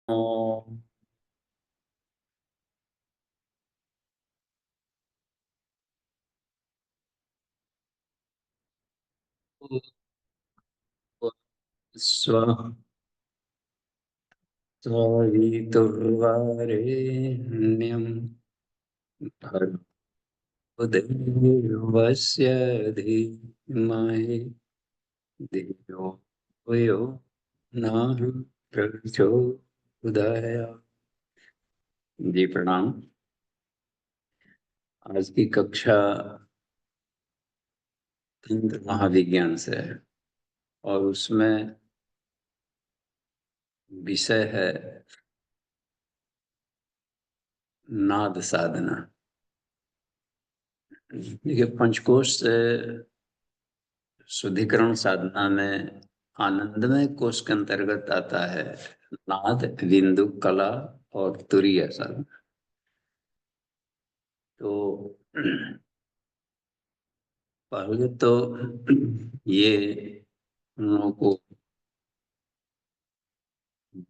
ओम स्वः स्ववितुर्वरेण्यं भर्गो धीमहि धियो यो नः प्रचोदयात्। जी प्रणाम। आज की कक्षा तंत्र महाविज्ञान से है और उसमें विषय है नाद साधना। देखिए, पंचकोश से शुद्धिकरण साधना में आनंदमय कोश के अंतर्गत आता है नाद, बिंदु, कला और तुरीय साधना। तो पहले तो ये हम लोगों को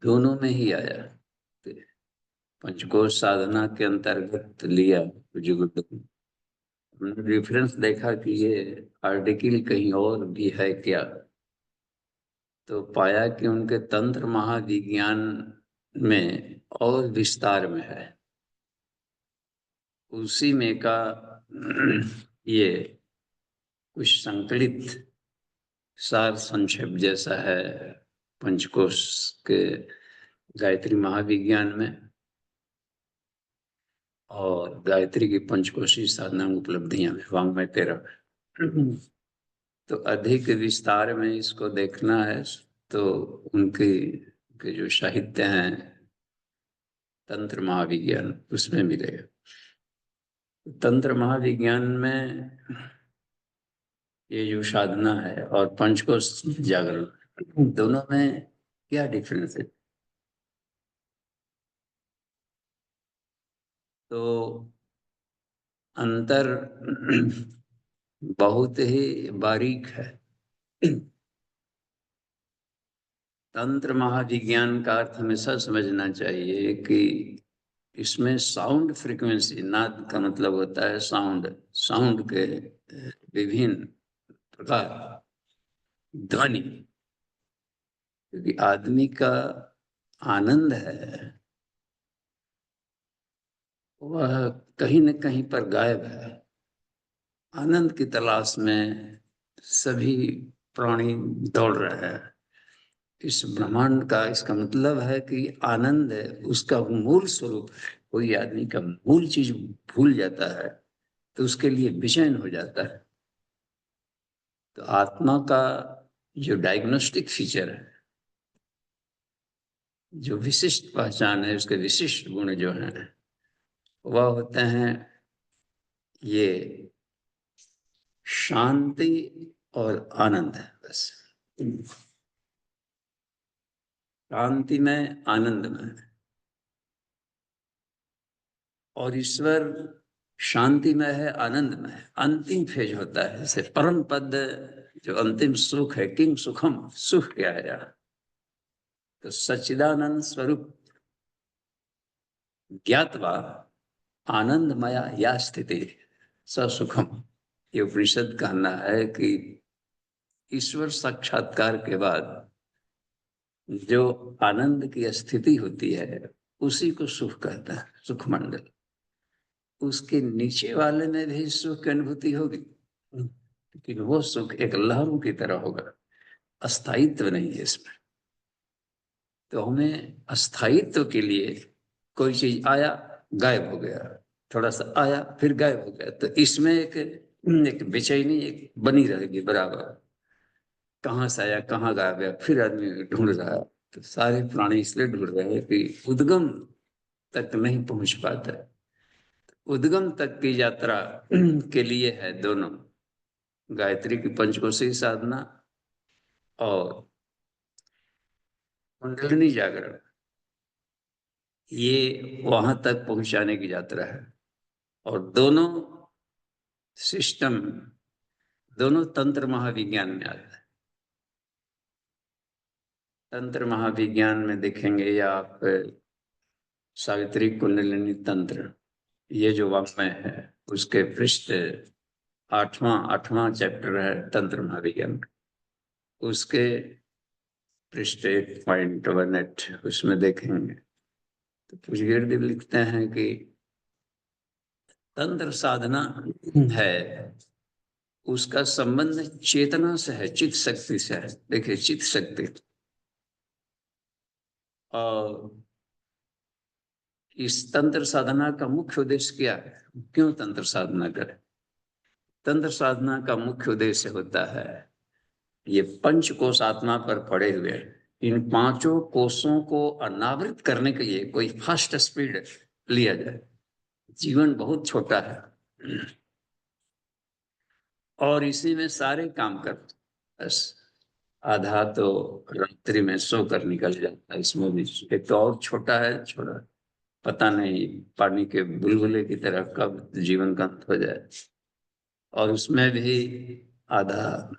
दोनों में ही आया। पंचकोश साधना के अंतर्गत लिया जुगुट। हमने रेफरेंस देखा कि ये आर्टिकल कहीं और भी है क्या, तो पाया कि उनके तंत्र महाविज्ञान में और विस्तार में है। उसी में का ये कुछ संकलित सार संक्षेप जैसा है पंचकोश के गायत्री महाविज्ञान में और गायत्री की पंचकोशी साधना उपलब्धियां में वाङ्मय 13 में। तो अधिक विस्तार में इसको देखना है तो उनके के जो साहित्य हैं तंत्र महाविज्ञान उसमें मिलेगा। तंत्र महाविज्ञान में ये जो साधना है और पंचकोश जागरण, दोनों में क्या डिफरेंस है? तो अंतर बहुत ही बारीक है। तंत्र महाविज्ञान का अर्थ हमेशा समझना चाहिए कि इसमें साउंड फ्रीक्वेंसी, नाद का मतलब होता है साउंड, साउंड के विभिन्न प्रकार, ध्वनि। क्योंकि आदमी का आनंद है वह कहीं न कहीं पर गायब है। आनंद की तलाश में सभी प्राणी दौड़ रहे हैं इस ब्रह्मांड का। इसका मतलब है कि आनंद है उसका मूल स्वरूप है। कोई आदमी का मूल चीज भूल जाता है तो उसके लिए बेचैन हो जाता है। तो आत्मा का जो डायग्नोस्टिक फीचर है, जो विशिष्ट पहचान है, उसके विशिष्ट गुण जो हैं वह होते हैं ये शांति और आनंद है। बस शांति में, आनंद में। और ईश्वर शांति में है, आनंद में है। अंतिम फेज होता है जैसे परम पद, जो अंतिम सुख है, किंग सुखम, सुख क्या है यार? तो सच्चिदानंद स्वरूप ज्ञातवा आनंदमया या स्थिति ससुखम। ये उपनिषद कहना है कि ईश्वर साक्षात्कार के बाद जो आनंद की स्थिति होती है उसी को सुख कहता है, सुख मंडल। उसके नीचे वाले में भी सुख की अनुभूति होगी, लेकिन वो सुख एक लहरों की तरह होगा, अस्थायित्व नहीं है इसमें। तो हमें अस्थायित्व के लिए कोई चीज आया, गायब हो गया, थोड़ा सा आया फिर गायब हो गया, तो इसमें एक एक बेचैनी एक बनी रहेगी बराबर। कहाँ से आया, कहाँ गायब गया, फिर आदमी ढूंढ रहा है। तो सारे प्राणी इसलिए ढूंढ रहे हैं कि उद्गम तक नहीं पहुंच पाता है। उद्गम तक की यात्रा के लिए है दोनों, गायत्री की पंचकोशी साधना और कुंडलिनी जागरण। ये वहां तक पहुंचाने की यात्रा है। और दोनों सिस्टम, दोनों तंत्र महाविज्ञान में आता है। तंत्र महाविज्ञान में देखेंगे या आप सावित्री कुंडलिनी तंत्र, ये जो वाङ्मय है उसके पृष्ठ आठवां चैप्टर है तंत्र महाविज्ञान, उसके पृष्ठ 8.18 उसमें देखेंगे तो पुष्गिरदेव लिखते हैं कि तंत्र साधना है, उसका संबंध चेतना से है, चित्त शक्ति से है। देखिए चित्त शक्ति, और इस तंत्र साधना का मुख्य उद्देश्य क्या है, क्यों तंत्र साधना करें? तंत्र साधना का मुख्य उद्देश्य होता है, ये पंच कोश आत्मा पर पड़े हुए इन पांचों कोषों को अनावृत करने के लिए कोई फास्ट स्पीड लिया जाए। जीवन बहुत छोटा है और इसी में सारे काम कर, बस आधा तो रात्रि में सो कर निकल जाता है, इसमें भी एक तो और छोटा है, छोटा पता नहीं पानी के बुलबुले की तरह कब जीवन का अंत हो जाए, और उसमें भी आधा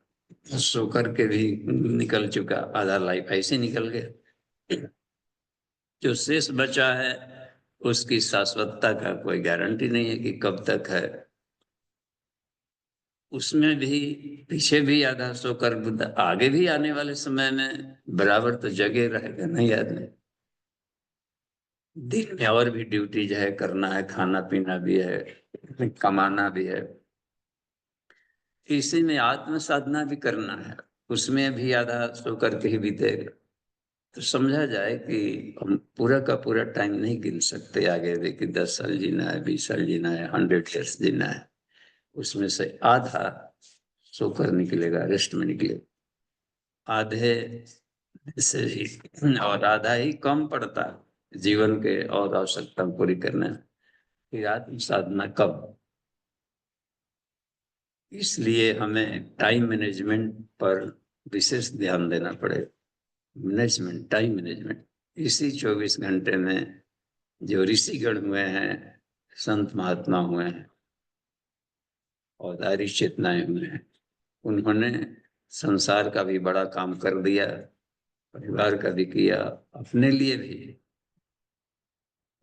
सो करके भी निकल चुका, आधा लाइफ ऐसे निकल गया। जो शेष बचा है उसकी शाश्वतता का कोई गारंटी नहीं है कि कब तक है। उसमें भी पीछे भी आधा सोकर बुद्ध आगे भी आने वाले समय में बराबर तो जगे रहेगा नहीं आदमी। दिन में और भी ड्यूटीज है, करना है, खाना पीना भी है, कमाना भी है, इसी में आत्म साधना भी करना है, उसमें भी आधा सो करके ही बीतेगा। तो समझा जाए कि हम पूरा का पूरा टाइम नहीं गिन सकते आगे देखिए 10 साल जीना है, 20 साल जीना है, 100 ईयर्स जीना है, उसमें से आधा सोकर निकलेगा, रेस्ट में निकलेगा, आधे से ही और आधा ही कम पड़ता है जीवन के और आवश्यकता पूरी करने में। फिर आत्म साधना कब? इसलिए हमें टाइम मैनेजमेंट पर विशेष ध्यान देना पड़ेगा। मैनेजमेंट, टाइम मैनेजमेंट, इसी 24 घंटे में जो ऋषिगण हुए हैं, संत महात्मा हुए हैं, अवतारी चेतनाएं हुए हैं, उन्होंने संसार का भी बड़ा काम कर दिया, परिवार का भी किया, अपने लिए भी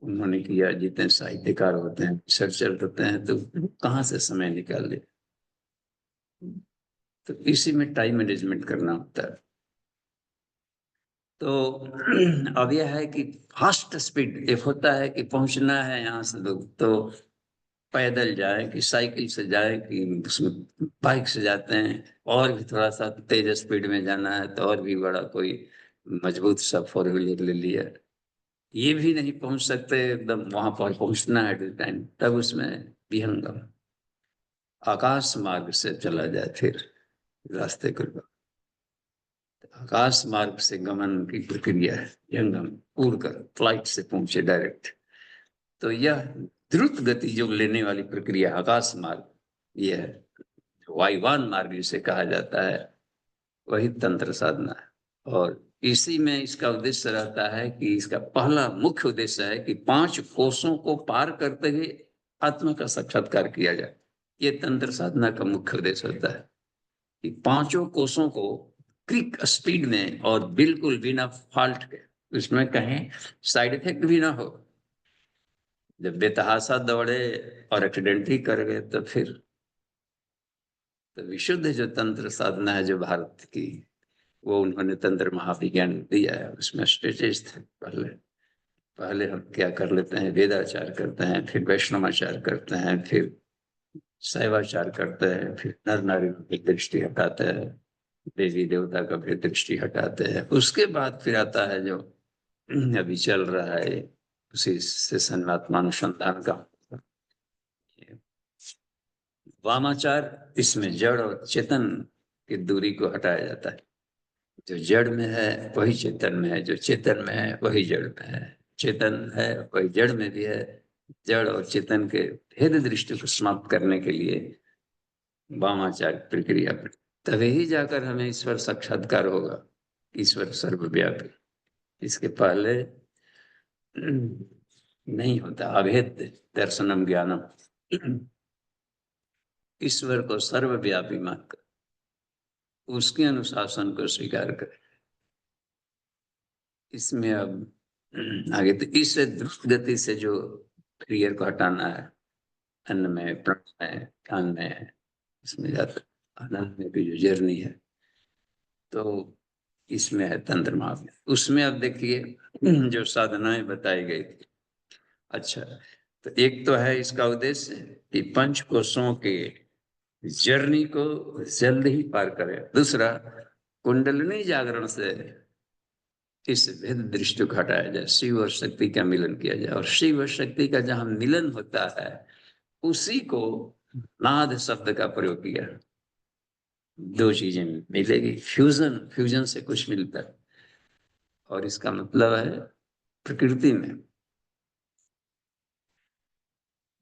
उन्होंने किया। जितने साहित्यकार होते हैं, रिसर्चर होते हैं, तो कहाँ से समय निकाल ले, तो इसी में टाइम मैनेजमेंट करना होता है। तो अब यह है कि फास्ट स्पीड, एक होता है कि पहुंचना है यहाँ से लोग तो पैदल जाए कि साइकिल से जाए कि उसमें बाइक से जाते हैं, और भी थोड़ा सा तेज स्पीड में जाना है तो और भी बड़ा कोई मजबूत सा 4 व्हीलर ले लिया, ये भी नहीं पहुंच सकते एकदम वहां पर पहुंचना है टू टाइम, तब उसमें विहंगम आकाश मार्ग से चला जाए, फिर रास्ते को आकाश मार्ग से गमन की प्रक्रिया है, विहंगम उड़कर फ्लाइट से पहुंचे डायरेक्ट। तो यह द्रुत गति जो लेने वाली प्रक्रिया आकाश मार्ग, यह है वायुवान मार्ग जिसे कहा जाता है, वही तंत्र साधना है। और इसी में इसका उद्देश्य रहता है कि इसका पहला मुख्य उद्देश्य है कि 5 कोषों को पार करते हुए आत्मा का साक्षात्कार किया जाए। ये तंत्र साधना का मुख्य उद्देश्य होता है कि 5 कोषों को क्विक स्पीड में और बिल्कुल बिना फॉल्ट के, उसमें कहीं साइड इफेक्ट भी ना हो। जब बेतहाशा दौड़े और एक्सीडेंट ही कर गए तो फिर तो विशुद्ध जो तंत्र साधना है जो भारत की, वो उन्होंने तंत्र महाविज्ञान दिया है। उसमें स्टेजेस थे, पहले पहले हम क्या कर लेते हैं, वेदाचार करते हैं, फिर वैष्णवाचार करते हैं, फिर शैवाचार करते हैं, फिर नर नारी की दृष्टि हटाते हैं, देवी देवता का भी दृष्टि हटाते हैं, उसके बाद फिर आता है जो अभी चल रहा है उसी से आत्मानुसंधान का वामाचार। इसमें जड़ और चेतन की दूरी को हटाया जाता है। जो जड़ में है वही चेतन में है, जो चेतन में है वही जड़ में है, चेतन है वही जड़ में भी है। जड़ और चेतन के भेद दृष्टि को समाप्त करने के लिए वामाचार प्रक्रिया, तभी ही जाकर हमें ईश्वर साक्षात्कार होगा। ईश्वर सर्वव्यापी, इसके पहले नहीं होता। अभेद दर्शनम ज्ञानम, ईश्वर को सर्वव्यापी मानकर उसके अनुशासन को स्वीकार करें। इसमें अब आगे तो इस द्रुत गति से जो क्रियर को हटाना है, अन्न में, प्राण में, कान में, इसमें जाता आनंद में भी जो जर्नी है, तो इसमें है तंत्र महाविद्या। उसमें अब देखिए जो साधनाएं बताई गई थी। अच्छा, तो एक तो है इसका उद्देश्य कि पंच कोशों के जर्नी को जल्द ही पार करें। दूसरा, कुंडलिनी जागरण से इस भेद दृष्टि को हटाया जाए, शिव और शक्ति का मिलन किया जाए, और शिव और शक्ति का जहां मिलन होता है उसी को नाद शब्द का प्रयोग किया। दो चीजें मिलेगी, फ्यूजन, फ्यूजन से कुछ मिलता है, और इसका मतलब है प्रकृति में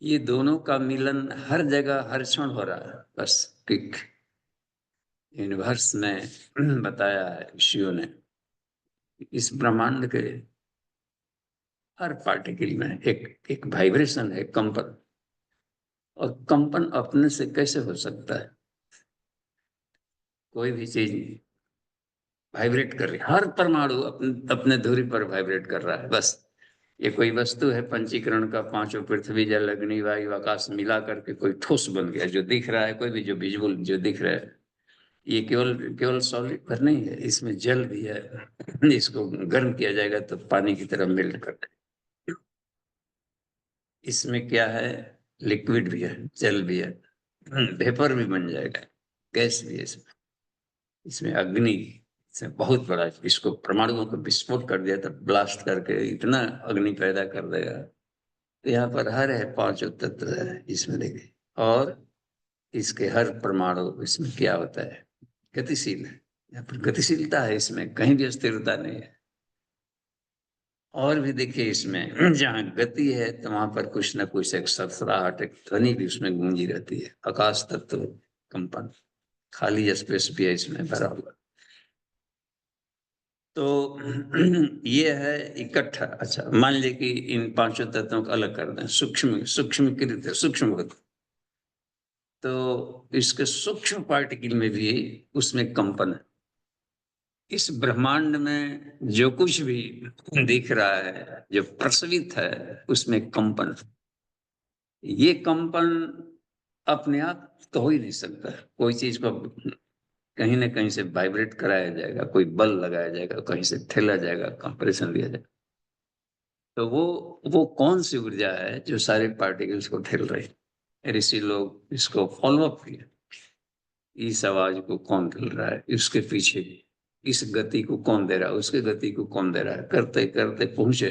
ये दोनों का मिलन हर जगह हर क्षण हो रहा है। बस किक यूनिवर्स में बताया है ऋषियों ने, इस ब्रह्मांड के हर पार्टिकल में एक एक वाइब्रेशन है, कंपन। और कंपन अपने से कैसे हो सकता है? कोई भी चीज वाइब्रेट कर रही है, हर परमाणु अपने धुरी पर वाइब्रेट कर रहा है। बस ये कोई वस्तु है पंचीकरण का, पांचों पृथ्वी जल अग्नि वायु आकाश मिला करके कोई ठोस बन गया जो दिख रहा है। कोई भी जो विजुअल जो दिख रहा है, ये केवल केवल सॉलिड पर नहीं है, इसमें जल भी है। इसको गर्म किया जाएगा तो पानी की तरह मेल्ट कर देगा। इसमें क्या है, लिक्विड भी है, जल भी है, वेपर भी बन जाएगा, गैस भी है इसमें। इसमें अग्नि, इसमें बहुत बड़ा, इसको परमाणुओं को विस्फोट कर दिया तो ब्लास्ट करके इतना अग्नि पैदा कर देगा। तो यहाँ पर हर है, पांचों तत्व है इसमें देखिए। और इसके हर परमाणु इसमें क्या होता है, गतिशील है। यहाँ पर गतिशीलता है, इसमें कहीं भी स्थिरता नहीं है। और भी देखिए इसमें जहाँ गति है तो वहां पर कुछ न कुछ एक सरसराहट, एक ध्वनि भी उसमें गूंजी रहती है। आकाश तत्व कंपन, खाली स्पेस भी है इसमें भरा हुआ। तो ये है इकट्ठा। अच्छा, मान लीजिए कि इन पांचों तत्वों को अलग कर दें, सूक्ष्म सूक्ष्मकृत सूक्ष्म, तो इसके सूक्ष्म पार्टिकल में भी उसमें कंपन है। इस ब्रह्मांड में जो कुछ भी दिख रहा है, जो प्रसवित है, उसमें कंपन। ये कंपन अपने आप तो हो ही नहीं सकता। कोई चीज को कहीं ना कहीं से वाइब्रेट कराया जाएगा, कोई बल लगाया जाएगा, कहीं से ठेला जाएगा, कंप्रेशन दिया जाएगा। तो वो कौन सी ऊर्जा है जो सारे पार्टिकल्स को ठेल रही है? ऋषि लोग इसको फॉलो अप किया, इस आवाज को कौन ठेल रहा है, इसके पीछे इस गति को कौन दे रहा है, उसके गति को कौन दे रहा है, करते करते पहुंचे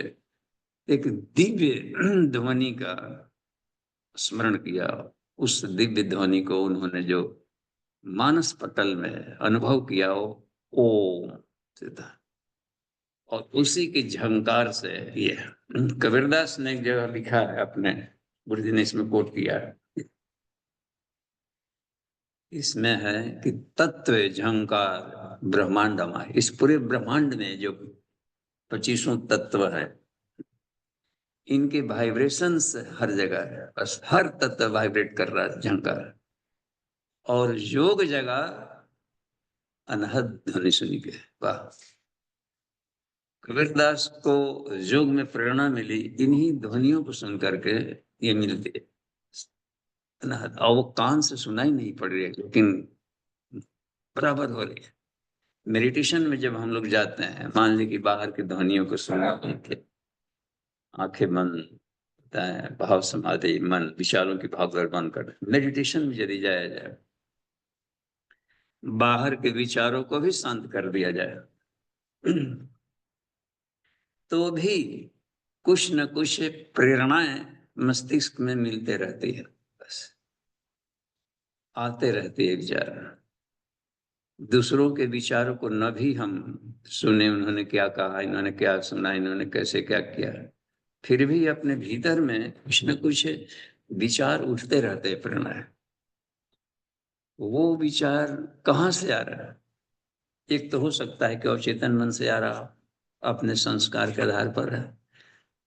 एक दिव्य ध्वनि का स्मरण किया। उस दिव्य ध्वनि को उन्होंने जो मानस पटल में अनुभव किया, वो ओम से था। और उसी की झंकार से ये कबीरदास ने एक जगह लिखा है अपने, गुरु जी ने इसमें कोट किया है, इसमें है कि तत्व झंकार ब्रह्मांडमय। इस पूरे ब्रह्मांड में जो 25 तत्व है, इनके वाइब्रेशंस हर जगह है। बस हर तत्व वाइब्रेट कर रहा है, झंकार। और योग जगह अनहद ध्वनि सुनी के, वाह। कबीरदास को योग में प्रेरणा मिली इन्हीं ध्वनियों को सुन करके, ये मिलती है अनहद। और वो कान से सुनाई नहीं पड़ रही है, लेकिन बराबर हो रही है। मेडिटेशन में जब हम लोग जाते हैं, मान लीजिए कि बाहर की ध्वनियों को सुना के आंखें बंद होता है, भाव समाधि, मन विचारों की भागदौड़ बंद कर, मेडिटेशन में यदि जाया जाए, बाहर के विचारों को भी शांत कर दिया जाए, तो भी कुछ न कुछ प्रेरणाएं मस्तिष्क में मिलते रहती है। बस आते रहते हैं विचार। दूसरों के विचारों को न भी हम सुने, उन्होंने क्या कहा, इन्होंने क्या सुना, इन्होंने कैसे क्या किया, फिर भी अपने भीतर में कुछ न कुछ विचार उठते रहते हैं, प्रेरणाएं। वो विचार कहाँ से आ रहा है? एक तो हो सकता है कि अवचेतन मन से आ रहा, अपने संस्कार के आधार पर है।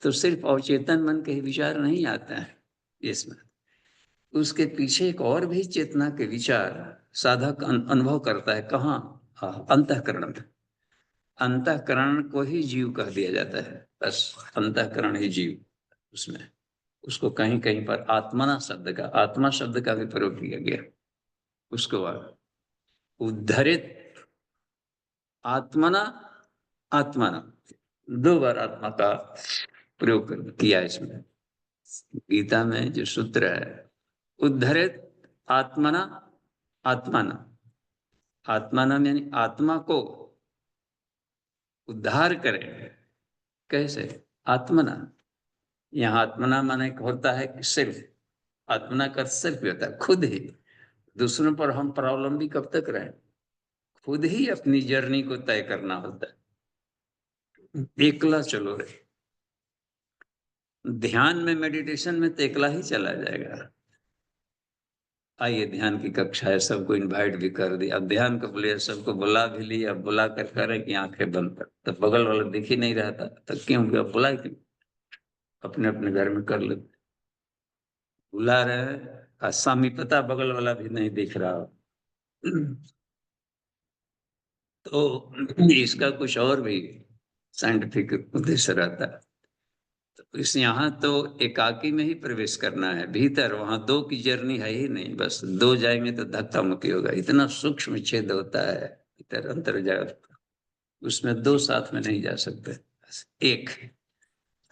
तो सिर्फ अवचेतन मन के ही विचार नहीं आते हैं इसमें, उसके पीछे एक और भी चेतना के विचार साधक अनुभव करता है। कहाँ? अंतःकरण में। अंतःकरण को ही जीव कह दिया जाता है, बस अंतःकरण ही जीव। उसमें उसको कहीं कहीं पर आत्मना शब्द का, आत्मा शब्द का भी प्रयोग किया गया। उसके बाद उद्धरित आत्मना, आत्मना, दो बार आत्मा का प्रयोग किया इसमें। गीता में जो सूत्र है, उद्धरित आत्मना, आत्माना, आत्माना यानी आत्मा को उद्धार करे। कैसे? आत्मना। यहाँ आत्मना माने होता है कि सिर्फ, आत्मना का सिर्फ होता है खुद ही। दूसरों पर हम परावलंबी कब तक रहे? खुद ही अपनी जर्नी को तय करना होता है। एकला चलो रे, ध्यान में, मेडिटेशन में तो एकला ही चला जाएगा। आइए ध्यान की कक्षा है, सबको इनवाइट भी कर दिया, अब ध्यान को बोलिए, सबको बुला भी लिया, अब बुला कर करे कि आंखें बंद कर, तो बगल वाला दिख ही नहीं रहा था, तो क्यों बुलाए, क्यों? अपने अपने घर में कर लेते। बुला रहे हैं और स्वामी पता बगल वाला भी नहीं दिख रहा। तो इसका कुछ और भी साइंटिफिक उद्देश्य रहता है। तो इस यहाँ तो एकाकी में ही प्रवेश करना है भीतर, वहां दो की जर्नी है ही नहीं, बस दो जाएंगे तो धक्का मुक्की होगा, इतना सूक्ष्म छेद होता है इधर अंतर जगत। उसमें दो साथ में नहीं जा सकते, बस एक।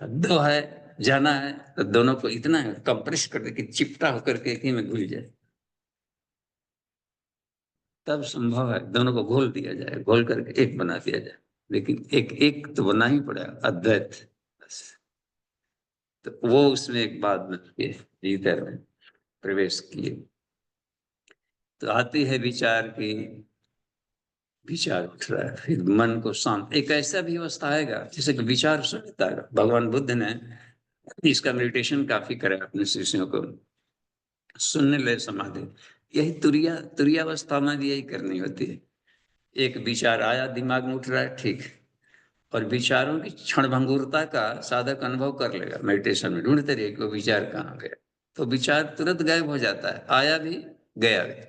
दो है, जाना है तो दोनों को इतना कंप्रेस कर दे कि चिपटा होकर के एक ही में घुल जाए, तब संभव है दोनों को घोल दिया जाए, घोल करके एक बना दिया जाए। लेकिन एक एक तो बना ही पड़ेगा, अद्वैत बस। तो वो उसमें एक बात के भीतर में प्रवेश किए तो आती है विचार की, विचार उठ रहा है, फिर मन को शांत, एक ऐसा भी अवस्था आएगा जैसे कि विचार शून्यता है। भगवान बुद्ध ने इसका मेडिटेशन काफी करा अपने शिष्यों को, शून्य लय समाधि। यही तुरिया, तुरियावस्था में भी यही करनी होती है। एक विचार आया दिमाग में उठ रहा है, ठीक, और विचारों की क्षणभंगुरता का साधक अनुभव कर लेगा मेडिटेशन में, ढूंढते रहिए कि वो विचार कहाँ गया, तो विचार तुरंत गायब हो जाता है, आया भी गया भी,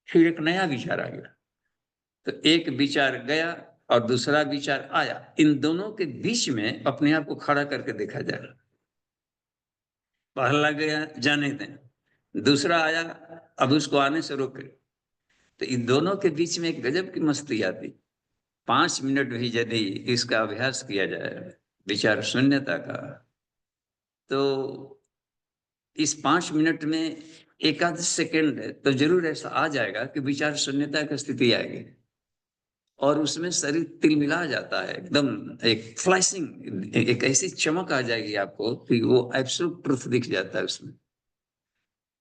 फिर एक नया विचार आ गया। तो एक विचार गया और दूसरा विचार आया, इन दोनों के बीच में अपने आप को खड़ा करके देखा जाए। पहला गया जाने दें, दूसरा आया अब उसको आने से रोके। तो इन दोनों के बीच में एक गजब की मस्ती आती। 5 मिनट भी यदि इसका अभ्यास किया जाए विचार शून्यता का, तो इस 5 मिनट में एक आध सेकेंड तो जरूर ऐसा आ जाएगा कि विचार शून्यता की स्थिति आएगी, और उसमें शरीर तिलमिला जाता है एकदम, एक फ्लैशिंग, एक ऐसी चमक आ जाएगी आपको कि वो एब्सोल्यूट ट्रुथ दिख जाता है उसमें।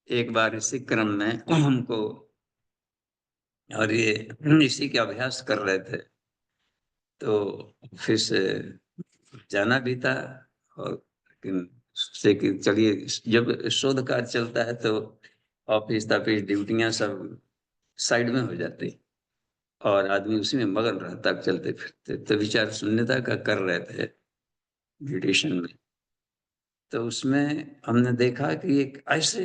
एक बार इसी क्रम में हमको, और ये इसी के अभ्यास कर रहे थे, तो फिर से जाना भी था, और लेकिन सोचे कि चलिए, जब शोध कार्य चलता है तो ऑफिस ताफिस ड्यूटियां सब साइड में हो जाती, और आदमी उसी में मगन रहता, चलते फिरते, तो विचार शून्यता का कर रहे थे मेडिटेशन में। तो उसमें हमने देखा कि एक ऐसे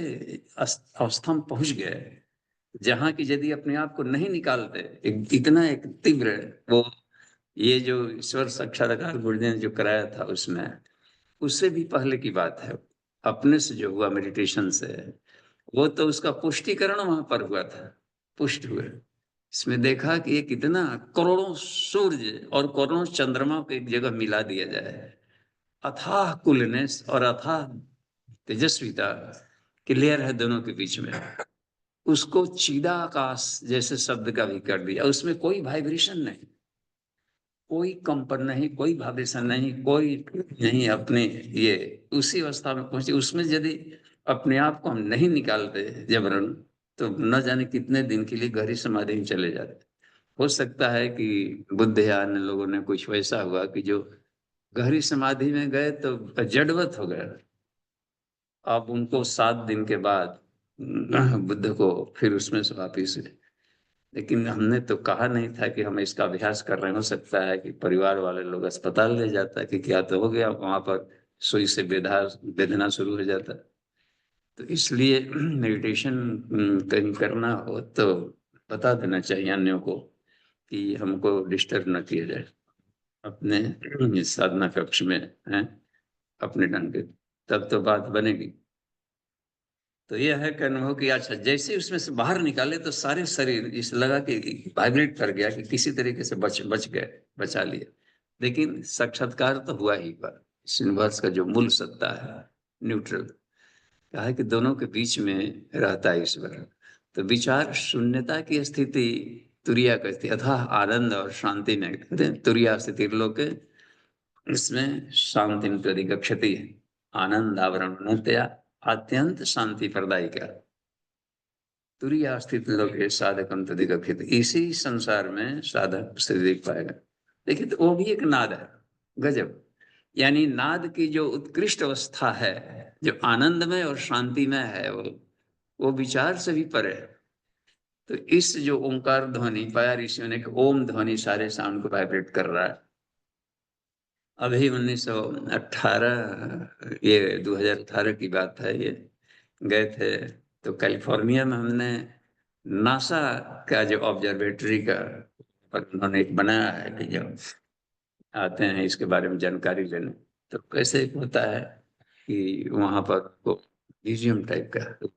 अवस्था में पहुंच गए जहां की यदि अपने आप को नहीं निकालते, इतना एक तीव्र वो, ये जो ईश्वर साक्षात्कार गुरुदेव ने जो कराया था उसमें, उससे भी पहले की बात है, अपने से जो हुआ मेडिटेशन से, वो तो उसका पुष्टिकरण वहां पर हुआ था, पुष्ट हुए। इसमें देखा कि ये कितना, करोड़ों सूर्य और करोड़ों चंद्रमा को एक जगह मिला दिया जाए, अथाह कूलनेस और अथाह तेजस्विता क्लियर है दोनों के बीच में, उसको चिदाकाश जैसे शब्द का भी कर दिया। उसमें कोई वाइब्रेशन नहीं, कोई कंपन नहीं, कोई वाइब्रेशन नहीं, कोई नहीं, अपने ये उसी अवस्था में पहुंचे। उसमें यदि अपने आप को हम नहीं निकालते जबरन, तो न जाने कितने दिन के लिए गहरी समाधि में चले जाते। हो सकता है कि बुद्ध या अन्य लोगों ने कुछ वैसा हुआ कि जो गहरी समाधि में गए तो जड़वत हो गए, अब उनको 7 दिन के बाद बुद्ध को फिर उसमें से वापिस हुए। लेकिन हमने तो कहा नहीं था कि हम इसका अभ्यास कर रहे हैं। हो सकता है कि परिवार वाले लोग अस्पताल ले जाता है कि क्या तो हो गया, वहां पर सुई से बेधना शुरू हो जाता। तो इसलिए मेडिटेशन कहीं करना हो तो बता देना चाहिए अन्यों को कि हमको डिस्टर्ब न किया जाए। अपने इस साधना कक्ष में हैं अपने ढंग के, तब तो बात बनेगी। तो यह है कि अनुभव कि अच्छा जैसे उसमें से बाहर निकाले तो सारे शरीर इस लगा कि वाइब्रेट कर गया कि किसी तरीके से बच बच गए, बचा लिए। लेकिन साक्षात्कार तो हुआ ही पर इस यूनिवर्स का जो मूल सत्ता है, न्यूट्रल, कहा है कि दोनों के बीच में रहता है ईश्वर। तो विचार शून्यता की स्थिति तुरिया कहती है, अथाह आनंद और शांति में कहते हैं तुरिया स्थिति लोग, इसमें शांति प्रतिगच्छति, आनंद आवरण नतया अत्यंत शांति प्रदायिका तुरिया स्थित लोग साधकम तदिगच्छित। इसी संसार में साधक स्थिति देख पाएगा। देखिए तो वो भी एक नाद है, गजब। यानी नाद की जो उत्कृष्ट अवस्था है, जो आनंदमय और शांतिमय है, वो विचार से भी परे है। तो इस जो ओंकार ध्वनि पाया ऋषियों ने, ओम ध्वनि सारे साउंड को वाइब्रेट कर रहा है। अभी 1918, ये 2018 की बात है, ये गए थे तो कैलिफोर्निया में हमने नासा का जो ऑब्जर्वेटरी का पर उन्होंने एक बनाया है कि जब आते हैं इसके बारे में जानकारी लेने, तो कैसे होता है कि वहां पर म्यूजियम टाइप का,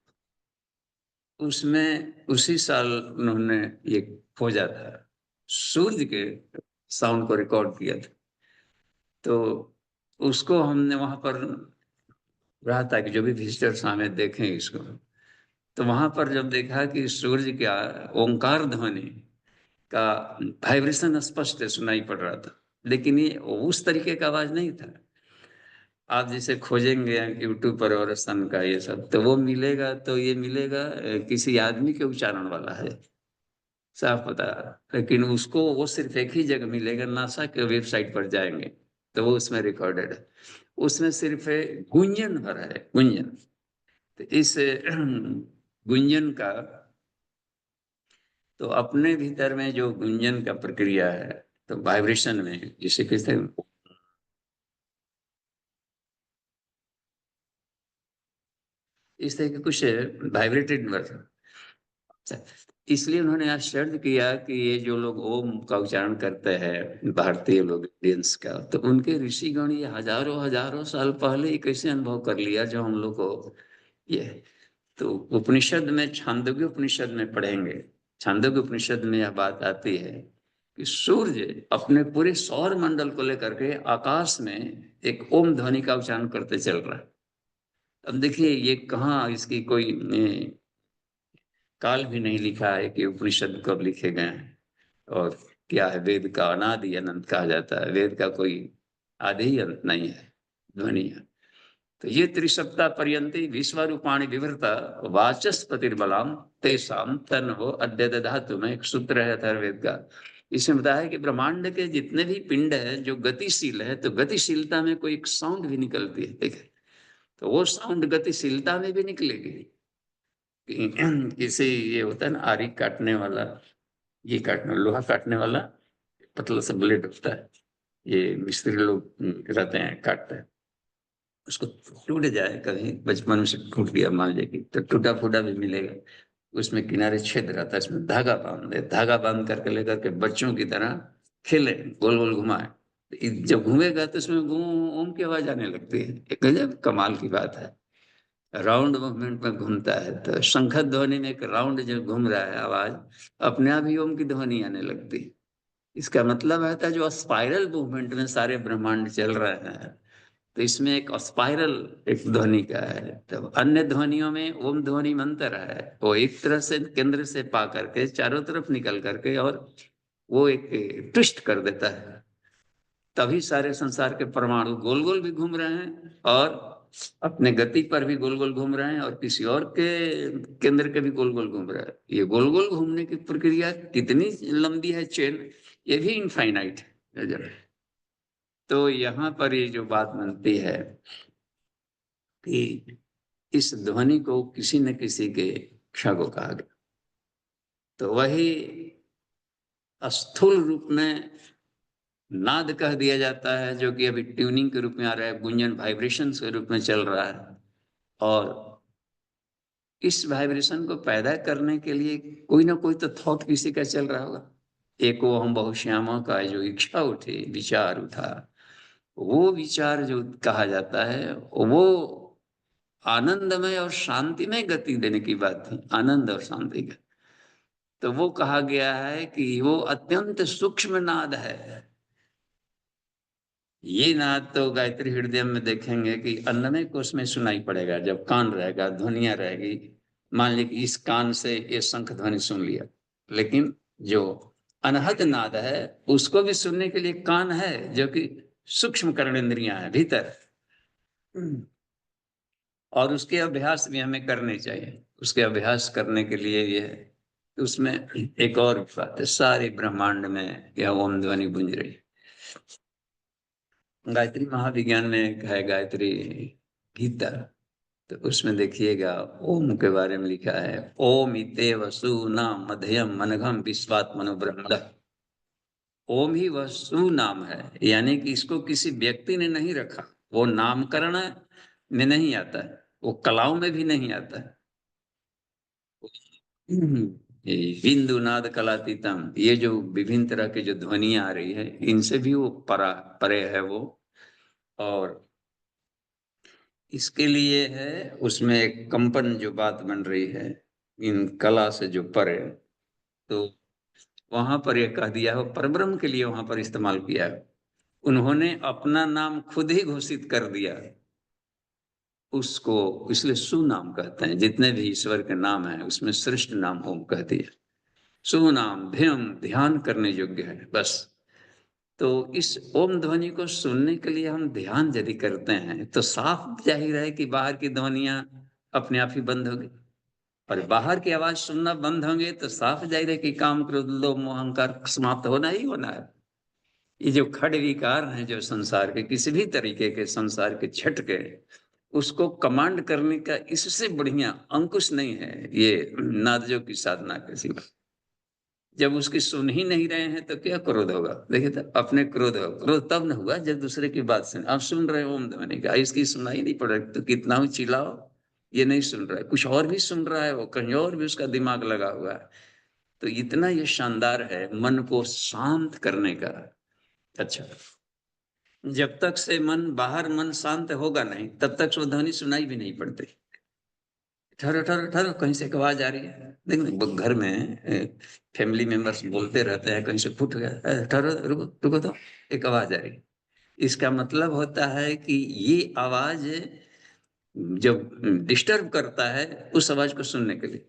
उसमें उसी साल उन्होंने ये खोजा था, सूर्य के साउंड को रिकॉर्ड किया था। तो उसको हमने वहां पर रहा था कि जो भी विजिटर्स हमें देखें इसको, तो वहां पर जब देखा कि सूर्य का ओंकार ध्वनि का वाइब्रेशन स्पष्ट सुनाई पड़ रहा था, लेकिन ये उस तरीके का आवाज नहीं था। आप जिसे खोजेंगे यूट्यूब पर और सन का ये सब, तो वो मिलेगा, तो ये मिलेगा किसी आदमी के उच्चारण वाला है, साफ पता। लेकिन उसको वो सिर्फ एक ही जगह मिलेगा, नासा के वेबसाइट पर जाएंगे तो वो उसमें रिकॉर्डेड है। उसमें सिर्फ है गुंजन भरा है, गुंजन। तो इस गुंजन का, तो अपने भीतर में जो गुंजन का प्रक्रिया है, तो वाइब्रेशन में जिसे कहते हैं, इस तरह के कुछ वाइब्रेटेड वर्जन। इसलिए उन्होंने आश्चर्य किया कि ये जो लोग ओम का उच्चारण करते हैं, भारतीय लोग, इंडियंस का, तो उनके ऋषिगण ये हजारों हजारों साल पहले ही कैसे अनुभव कर लिया जो हम लोग को ये। तो उपनिषद में, छांदोग्य उपनिषद में पढ़ेंगे, छांदोग्य उपनिषद में यह बात आती है कि सूर्य अपने पूरे सौर मंडल को लेकर के आकाश में एक ओम ध्वनि का उच्चारण करते चल रहा है। अब देखिए ये कहाँ इसकी कोई काल भी नहीं लिखा है कि उपनिषद कब लिखे गए हैं, और क्या है, वेद का अनादि अनंत कहा जाता है, वेद का कोई आदि ही अंत नहीं है, ध्वनि है। तो ये त्रिसप्ताह पर्यंती विश्वरूपाणी विवृता वाचस्पतिर्बलाम तेसाम तन हो अद्य धातु में एक सूत्र है अथर्ववेद का। इसमें बताया है कि ब्रह्मांड के जितने भी पिंड है जो गतिशील है, तो गतिशीलता में कोई एक साउंड भी निकलती है, देखे तो वो साउंड गतिशीलता में भी निकलेगी। किसी, ये होता है ना आरी काटने वाला, ये काटने लोहा काटने वाला पतला सा ब्लेड होता है, ये मिस्त्री लोग रहते हैं काटते हैं, उसको टूट जाए कहीं बचपन में से टूट गया मान लीजिए कि, तो टूटा फूटा भी मिलेगा, उसमें किनारे छेद रहता है, इसमें धागा बांध दे, धागा बांध करके लेकर के बच्चों की तरह खेले, गोल गोल घुमाए, जब घूमेगा तो उसमें घूम ओम की आवाज आने लगती है। एक गजब कमाल की बात है, राउंड मूवमेंट में घूमता है, तो शंख ध्वनि में एक राउंड जो घूम रहा है आवाज, अपने आप ही ओम की ध्वनि आने लगती है। इसका मतलब है था जो स्पाइरल मूवमेंट में सारे ब्रह्मांड चल रहे हैं, तो इसमें एक स्पाइरल एक ध्वनि का है। तो अन्य ध्वनियों में ओम ध्वनि मंत्र है, वो एक तरह से केंद्र से पा करके चारों तरफ निकल करके और वो एक ट्विस्ट कर देता है, तभी सारे संसार के परमाणु गोल गोल भी घूम रहे हैं और अपने गति पर भी गोल गोल घूम रहे हैं, और किसी और के केंद्र के भी गोल गोल घूम रहा है। ये गोल गोल घूमने की प्रक्रिया कितनी लंबी है, चेन, ये भी इनफाइनाइट है। तो यहाँ पर ये जो बात बनती है कि इस ध्वनि को किसी न किसी के इच्छा को कहा गया, तो वही स्थूल रूप में नाद कह दिया जाता है, जो कि अभी ट्यूनिंग के रूप में आ रहा है, गुंजन वाइब्रेशन के रूप में चल रहा है। और इस वाइब्रेशन को पैदा करने के लिए कोई ना कोई तो थॉट किसी का चल रहा होगा, एको हम बहुश्यामा का जो इच्छा उठे, विचार उठा, वो विचार जो कहा जाता है वो आनंदमय और शांतिमय गति देने की बात थी, आनंद और शांति का। तो वो कहा गया है कि वो अत्यंत सूक्ष्म नाद है। ये नाद तो गायत्री हृदय में देखेंगे कि अन्नमय कोश में सुनाई पड़ेगा, जब कान रहेगा, ध्वनियां रहेगी। मान ली कि इस कान से ये शंख ध्वनि सुन लिया, लेकिन जो अनहद नाद है उसको भी सुनने के लिए कान है, जो कि सूक्ष्म कर्णेंद्रियां है भीतर। और उसके अभ्यास भी हमें करने चाहिए। उसके अभ्यास करने के लिए ये है, उसमें एक और बात है, सारे ब्रह्मांड में यह ओम ध्वनि गूंज रही है। गायत्री महाविज्ञान में एक है गायत्री गीता, तो उसमें देखिएगा ओम के बारे में लिखा है, ओम इतेव सुनाम मध्यम मनघम विश्वात्मनो ब्रह्म। ओम ही वह सुनाम है, यानी कि इसको किसी व्यक्ति ने नहीं रखा, वो नामकरण में नहीं आता है, वो कलाओं में भी नहीं आता है। ये बिंदु नाद कलातीतम, ये जो विभिन्न तरह के जो ध्वनियां आ रही है, इनसे भी वो परे है वो। और इसके लिए है उसमें एक कंपन जो बात बन रही है, इन कला से जो परे, तो वहां पर ये कह दिया है, परब्रह्म के लिए वहां पर इस्तेमाल किया है। उन्होंने अपना नाम खुद ही घोषित कर दिया उसको, इसलिए सुनाम कहते हैं। जितने भी ईश्वर के नाम हैं उसमें श्रेष्ठ नाम ओम कह दिया। सुनाम ध्यम, ध्यान करने योग्य है बस। तो इस ओम ध्वनि को सुनने के लिए हम ध्यान यदि करते हैं तो साफ जाहिर है कि बाहर की ध्वनियां अपने आप ही बंद होगी। और बाहर की आवाज सुनना बंद होंगे तो साफ जाहिर है कि काम, क्रोध, लोभ, मोह, अहंकार समाप्त होना ही होना है। ये जो खड़ विकार हैं, जो संसार के किसी भी तरीके के संसार के झटके, उसको कमांड करने का इससे बढ़िया अंकुश नहीं है ये नादजों की साधना के सिवा। जब उसकी सुन ही नहीं रहे हैं तो क्या क्रोध होगा? देखिए तो अपने क्रोध हो, क्रोध तब न हुआ जब दूसरे की बात सुन। आप सुन रहे हो ओम ध्वनि का, इसकी सुनाई नहीं पड़ रही तो कितना ही चिल्लाओ, ये नहीं सुन रहा है, कुछ और भी सुन रहा है, वो कहीं और भी उसका दिमाग लगा हुआ है। तो इतना ये शानदार है मन को शांत करने का। अच्छा, जब तक से मन बाहर मन शांत होगा नहीं तब तक वो ध्वनि सुनाई भी नहीं पड़ती। ठहरो ठहरो ठहरो, कहीं से एक आवाज आ रही है, देखो घर में फैमिली मेंबर्स बोलते रहते हैं, कहीं से फुट गया, ठहरो रुको रुको, तो एक आवाज आ रही है। इसका मतलब होता है कि ये आवाज जब डिस्टर्ब करता है उस आवाज को सुनने के लिए,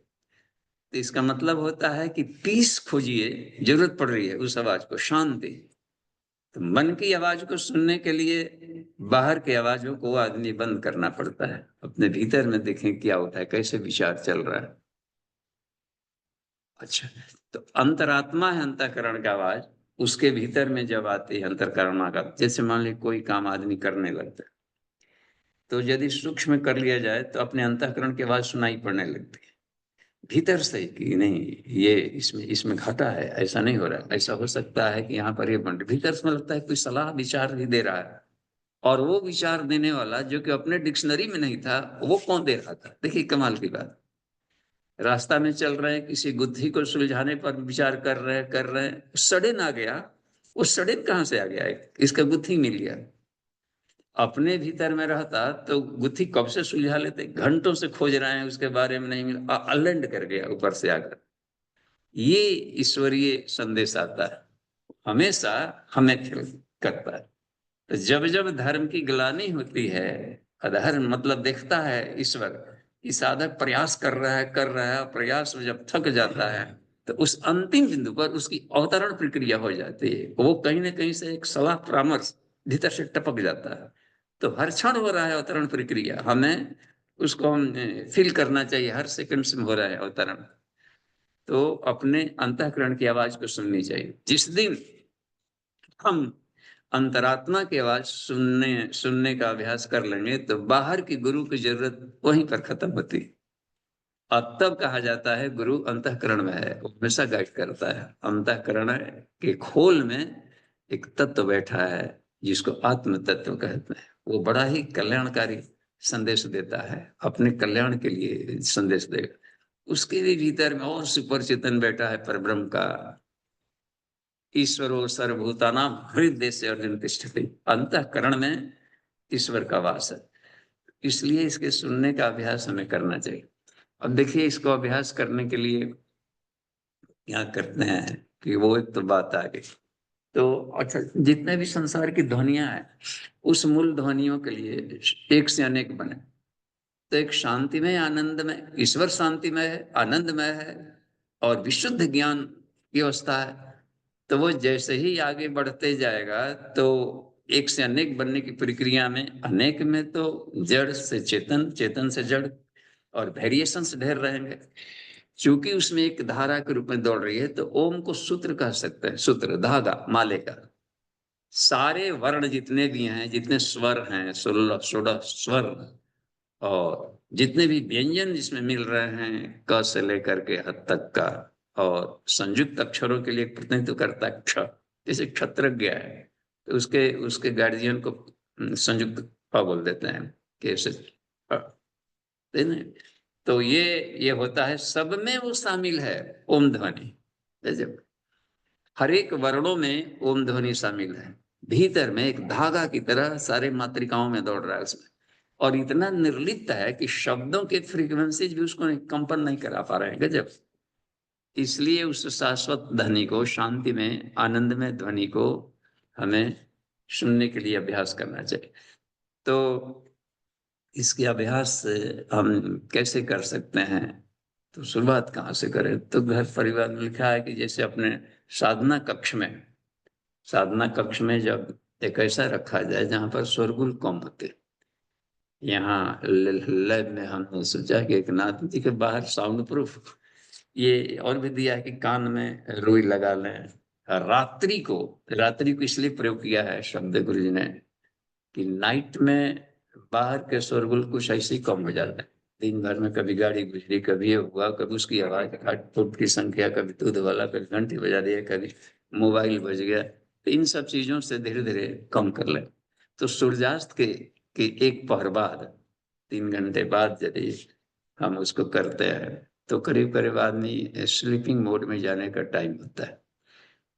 तो इसका मतलब होता है कि पीस खोजिए, जरूरत पड़ रही है उस आवाज को, शांति। तो मन की आवाज को सुनने के लिए बाहर की आवाजों को आदमी बंद करना पड़ता है, अपने भीतर में देखें क्या होता है, कैसे विचार चल रहा है। अच्छा, तो अंतरात्मा है अंतःकरण का आवाज, उसके भीतर में जब आती है अंतःकरण का, जैसे मान ली कोई काम आदमी करने लगता है, तो यदि सूक्ष्म कर लिया जाए तो अपने अंतःकरण की आवाज सुनाई पड़ने लगती है भीतर से कि नहीं, ये इसमें इसमें घाटा है, ऐसा नहीं हो रहा है, ऐसा हो सकता है कि यहाँ पर ये बन, भीतर से लगता है कोई सलाह विचार भी दे रहा है। और वो विचार देने वाला जो कि अपने डिक्शनरी में नहीं था, वो कौन दे रहा था? देखिए कमाल की बात, रास्ता में चल रहे हैं, किसी गुत्थी को सुलझाने पर विचार कर रहे हैं, सडन आ गया। वो सडन कहाँ से आ गया है? इसका गुत्थी मिल गया। अपने भीतर में रहता तो गुत्थी कब से सुलझा लेते, घंटों से खोज रहे हैं उसके बारे में, नहीं मिला, अलेंड कर गया ऊपर से आकर। ये ईश्वरीय संदेश आता है, हमेशा हमें थ्रिल करता है। तो जब जब धर्म की ग्लानि होती है, अधर्म मतलब देखता है ईश्वर कि साधक प्रयास कर रहा है, प्रयास में जब थक जाता है तो उस अंतिम बिंदु पर उसकी अवतरण प्रक्रिया हो जाती है, वो कहीं ना कहीं से एक सलाह परामर्श भीतर से टपक जाता है। तो हर क्षण हो रहा है अवतरण प्रक्रिया, हमें उसको हम फील करना चाहिए, हर सेकंड में हो रहा है अवतरण। तो अपने अंतःकरण की आवाज को सुननी चाहिए। जिस दिन हम अंतरात्मा की आवाज सुनने का अभ्यास कर लेंगे तो बाहर की गुरु की जरूरत वहीं पर खत्म होती है। अब तब कहा जाता है गुरु अंतःकरण में है, वो हमेशा गाइड करता है। अंतःकरण के खोल में एक तत्व बैठा है जिसको आत्म तत्व कहते हैं, वो बड़ा ही कल्याणकारी संदेश देता है, अपने कल्याण के लिए संदेश देगा। उसके भी भीतर में और सुपर चेतन बैठा है परब्रह्म का, ईश्वरो सर्वभूतानां हृदय से अर्जुन तिष्ठति, अंतःकरण में ईश्वर का वास है। इसलिए इसके सुनने का अभ्यास हमें करना चाहिए। अब देखिए, इसको अभ्यास करने के लिए क्या करते हैं कि वो एक तो बात आ गई। तो अच्छा, जितने भी संसार की ध्वनियां हैं, उस मूल ध्वनियों के लिए एक से अनेक बने। तो एक शांतिमय, आनंदमय, ईश्वर शांतिमय है, आनंदमय है और विशुद्ध ज्ञान की अवस्था है। तो वो जैसे ही आगे बढ़ते जाएगा तो एक से अनेक बनने की प्रक्रिया में, अनेक में तो जड़ से चेतन, चेतन से जड़, और वेरिएशंस ढेर रहेंगे। चूंकि उसमें एक धारा के रूप में दौड़ रही है, तो ओम को सूत्र कह सकते हैं, सूत्र, धागा, माले का। सारे वर्ण जितने भी हैं, जितने स्वर हैं, 16 स्वर, और जितने भी व्यंजन जिसमें मिल रहे हैं, क से लेकर के हद तक का, और संयुक्त अक्षरों के लिए प्रतिनिधित्व करता है क्ष। जैसे क्षत्रज्ञ है तो उसके उसके गार्जियन को संयुक्त फ बोल देते हैं, कैसे। तो ये होता है, सब में वो शामिल है ओम ध्वनि। जब हर एक वर्णों में ओम ध्वनि शामिल है, भीतर में एक धागा की तरह सारे मात्रिकाओं में दौड़ रहा है उसमें, और इतना निर्लिप्त है कि शब्दों के फ्रीक्वेंसीज भी उसको कंपन नहीं करा पा रहे हैं। गजब। इसलिए उस शाश्वत ध्वनि को, शांति में, आनंद में ध्वनि को हमें सुनने के लिए अभ्यास करना चाहिए। तो इसके अभ्यास हम कैसे कर सकते हैं, तो शुरुआत कहाँ से करें? तो घर परिवार में लिखा है कि जैसे अपने साधना कक्ष में, साधना कक्ष में जब एक ऐसा रखा जाए जहां पर शोरगुल कम होते। यहाँ लैब में हमने सोचा कि एक नाथ जी के बाहर साउंड प्रूफ, ये और भी दिया है कि कान में रुई लगा लें। रात्रि को इसलिए प्रयोग किया है शब्द गुरु जी ने कि नाइट में बाहर के शोरगुल कुछ ऐसे ही कम हो जाता है। दिन भर में कभी गाड़ी गुजरी, कभी ये हुआ, कभी उसकी आवाज, खट फुट की संख्या, कभी दूध वाला, कभी घंटी बजा दिया, कभी मोबाइल बज गया। तो इन सब चीजों से धीरे धीरे कम कर ले। तो सूर्यास्त के एक पहर बाद, 3 घंटे बाद यदि हम उसको करते हैं, तो करीब करीब आदमी स्लीपिंग मोड में जाने का टाइम होता है।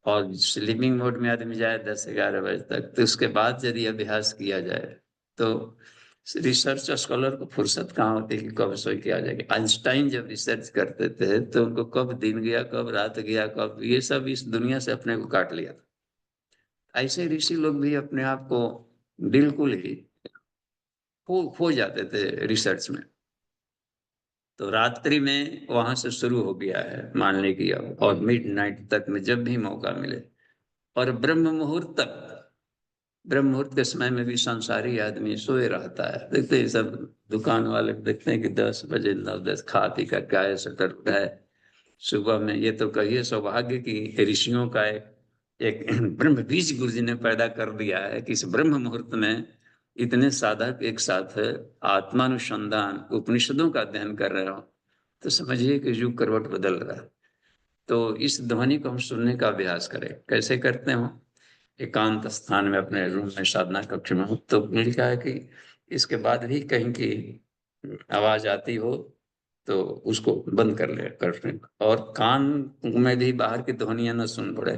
और स्लीपिंग मोड में आदमी जाए 10-11 बजे तक, तो उसके बाद यदि अभ्यास किया जाए तो रिसर्च स्कॉलर को फुर्सत कहाँ होती है कि कब सो के आ जाएगी। आइंस्टाइन जब रिसर्च करते थे तो उनको कब दिन गया, कब रात गया, कब ये सब इस दुनिया से अपने को काट लिया था। ऐसे ऋषि लोग भी अपने आप को बिल्कुल ही खो जाते थे रिसर्च में। तो रात्रि में वहां से शुरू हो गया है मानने की अब, और मिडनाइट तक में जब भी मौका मिले, और ब्रह्म मुहूर्त तक, ब्रह्म मुहूर्त के समय में भी संसारी आदमी सोए रहता है। देखते हैं सब दुकान वाले, देखते हैं कि 10 बजे 9-10 खा पी कर गाय सटर उठाए सुबह में। ये तो कहिए सौभाग्य की ऋषियों का एक ब्रह्म बीज गुरु जी ने पैदा कर दिया है कि इस ब्रह्म मुहूर्त में इतने साधक एक साथ आत्मानुसंधान, उपनिषदों का अध्ययन कर रहे हो, तो समझिए कि युग करवट बदल रहा है। तो इस ध्वनि को हम सुनने का अभ्यास करें। कैसे करते हो? एकांत स्थान में, अपने रूम में, साधना कक्ष में हो, तो लिखा है कि इसके बाद भी कहीं की आवाज आती हो तो उसको बंद कर ले करने, और कान में भी बाहर की ध्वनियां न सुन पड़े।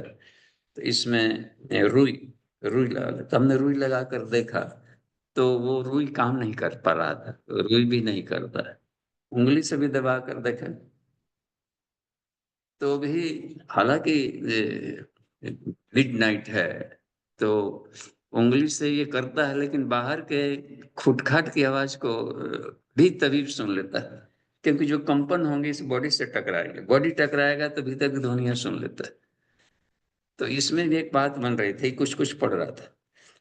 तो इसमें रुई रुई लगा, तो हमने रुई लगा कर देखा, तो वो रुई काम नहीं कर पा रहा था, रुई भी नहीं करता है। उंगली से भी दबा कर देखा तो भी, हालांकि मिडनाइट है तो उंगली से ये करता है, लेकिन बाहर के खुटखाट की आवाज को भी तभी सुन लेता है, क्योंकि जो कंपन होंगे इस बॉडी से टकराएंगे, बॉडी टकराएगा तो भीतर की ध्वनियां सुन लेता है। तो इसमें भी एक बात बन रही थी, कुछ कुछ पढ़ रहा था।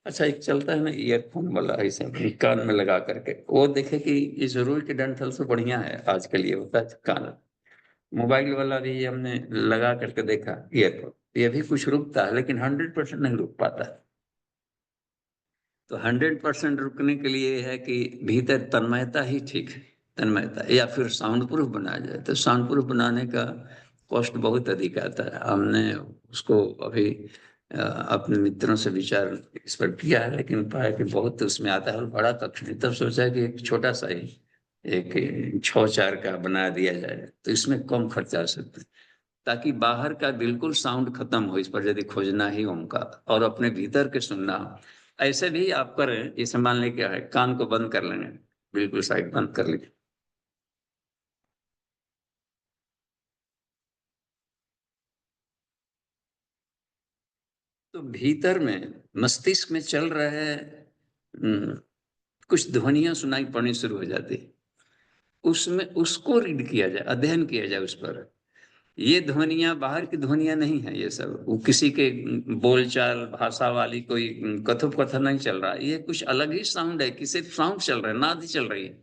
अच्छा, एक चलता है ना ईयरफोन वाला, ऐसा कान में लगा करके, वो देखे कि इस रुई के डंठल से बढ़िया है आजकल ये होता है कान। मोबाइल वाला भी हमने लगा करके देखा ईयरफोन, ये भी कुछ रुकता है, लेकिन 100% नहीं रुक पाता है। तो 100% रुकने के लिए है कि भीतर तन्मयता ही ठीक है। तन्मयता, या फिर साउंड प्रूफ बनाया जाए। तो साउंड प्रूफ बनाने का कॉस्ट बहुत अधिक आता है। हमने उसको अभी अपने मित्रों से विचार इस पर किया है, लेकिन पाया कि बहुत उसमें आता है, और बड़ा कक्ष नहीं। तब सोचा कि एक छोटा सा ही एक 6x4 का बना दिया जाए, तो इसमें कम खर्चा आ सकता है। ताकि बाहर का बिल्कुल साउंड खत्म हो। इस पर यदि खोजना ही ओम का और अपने भीतर के सुनना हो, ऐसे भी आप करें। जैसे मान लें क्या है, कान को बंद कर लेंगे, बिल्कुल साइड बंद कर लीजिए। तो भीतर में मस्तिष्क में चल रहे कुछ ध्वनियां सुनाई पड़नी शुरू हो जाती, उसमें उसको रीड किया जाए, अध्ययन किया जाए उस पर। ये ध्वनियां बाहर की ध्वनियां नहीं है, ये सब वो किसी के बोलचाल भाषा वाली कोई कथोपकथन नहीं चल रहा, ये कुछ अलग ही साउंड है, किसी साउंड चल रहा है, नाद ही चल रही है।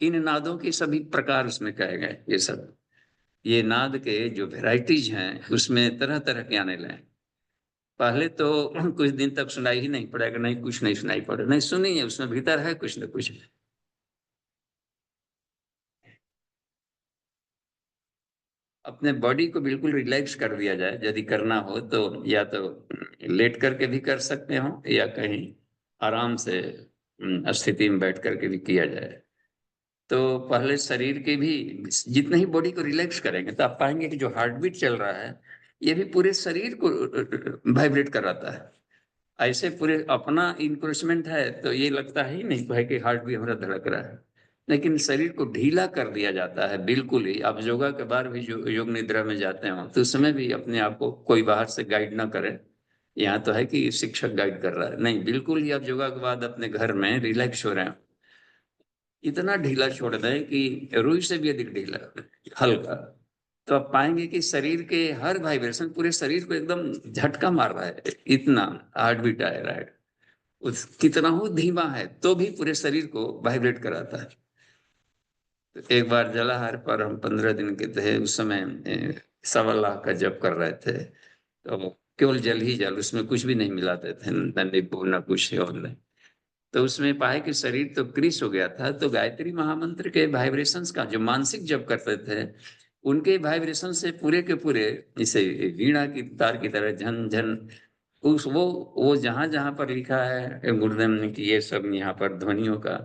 इन नादों के सभी प्रकार उसमें कहे गए, ये सब ये नाद के जो वेराइटीज हैं उसमें तरह तरह के आने लगे। पहले तो कुछ दिन तक सुनाई ही नहीं पड़ेगा, नहीं कुछ नहीं सुनाई पड़ेगा, नहीं सुनिए, उसमें भीतर है कुछ न कुछ। अपने बॉडी को बिल्कुल रिलैक्स कर दिया जाए, यदि करना हो तो या तो लेट करके भी कर सकते हो, या कहीं आराम से स्थिति में बैठ करके भी किया जाए। तो पहले शरीर के भी जितने ही बॉडी को रिलैक्स करेंगे तो आप पाएंगे कि जो हार्ट बीट चल रहा है ये भी पूरे शरीर को वाइब्रेट कराता है। ऐसे पूरे अपना इंक्रोचमेंट है तो ये लगता ही नहीं है कि हार्ट भी हमारा धड़क रहा है, लेकिन शरीर को ढीला कर दिया जाता है बिल्कुल ही। आप योगा के बाद भी जो योग निद्रा में जाते हो तो उस समय भी अपने आप को कोई बाहर से गाइड ना करे। यहाँ तो है कि शिक्षक गाइड कर रहा है, नहीं, बिल्कुल ही आप योगा के बाद अपने घर में रिलैक्स हो रहे हैं। इतना ढीला छोड़ दें कि रुई से भी अधिक ढीला, हल्का। तो आप पाएंगे कि शरीर के हर वाइब्रेशन पूरे शरीर को एकदम झटका मार रहा है, इतना हार्ट बीट आ रहा है। उस कितना हो धीमा है तो भी पूरे शरीर को वाइब्रेट कराता है। तो एक बार जलाहार पर हम 15 दिन के थे, उस समय 1.25 लाख का जप कर रहे थे। तो केवल जल ही जल, उसमें कुछ भी नहीं मिलाते थे, न नींबू न कुछ और नहीं। तो उसमें पाए कि शरीर तो क्रिस हो गया था, तो गायत्री महामंत्र के वाइब्रेशंस का जो मानसिक जप करते थे उनके वाइब्रेशन से पूरे के पूरे इसे वीणा की तार की तरह झन झन, उस वो जहां जहां पर लिखा है गुरुदेव ने कि ये सब यहाँ पर ध्वनियों का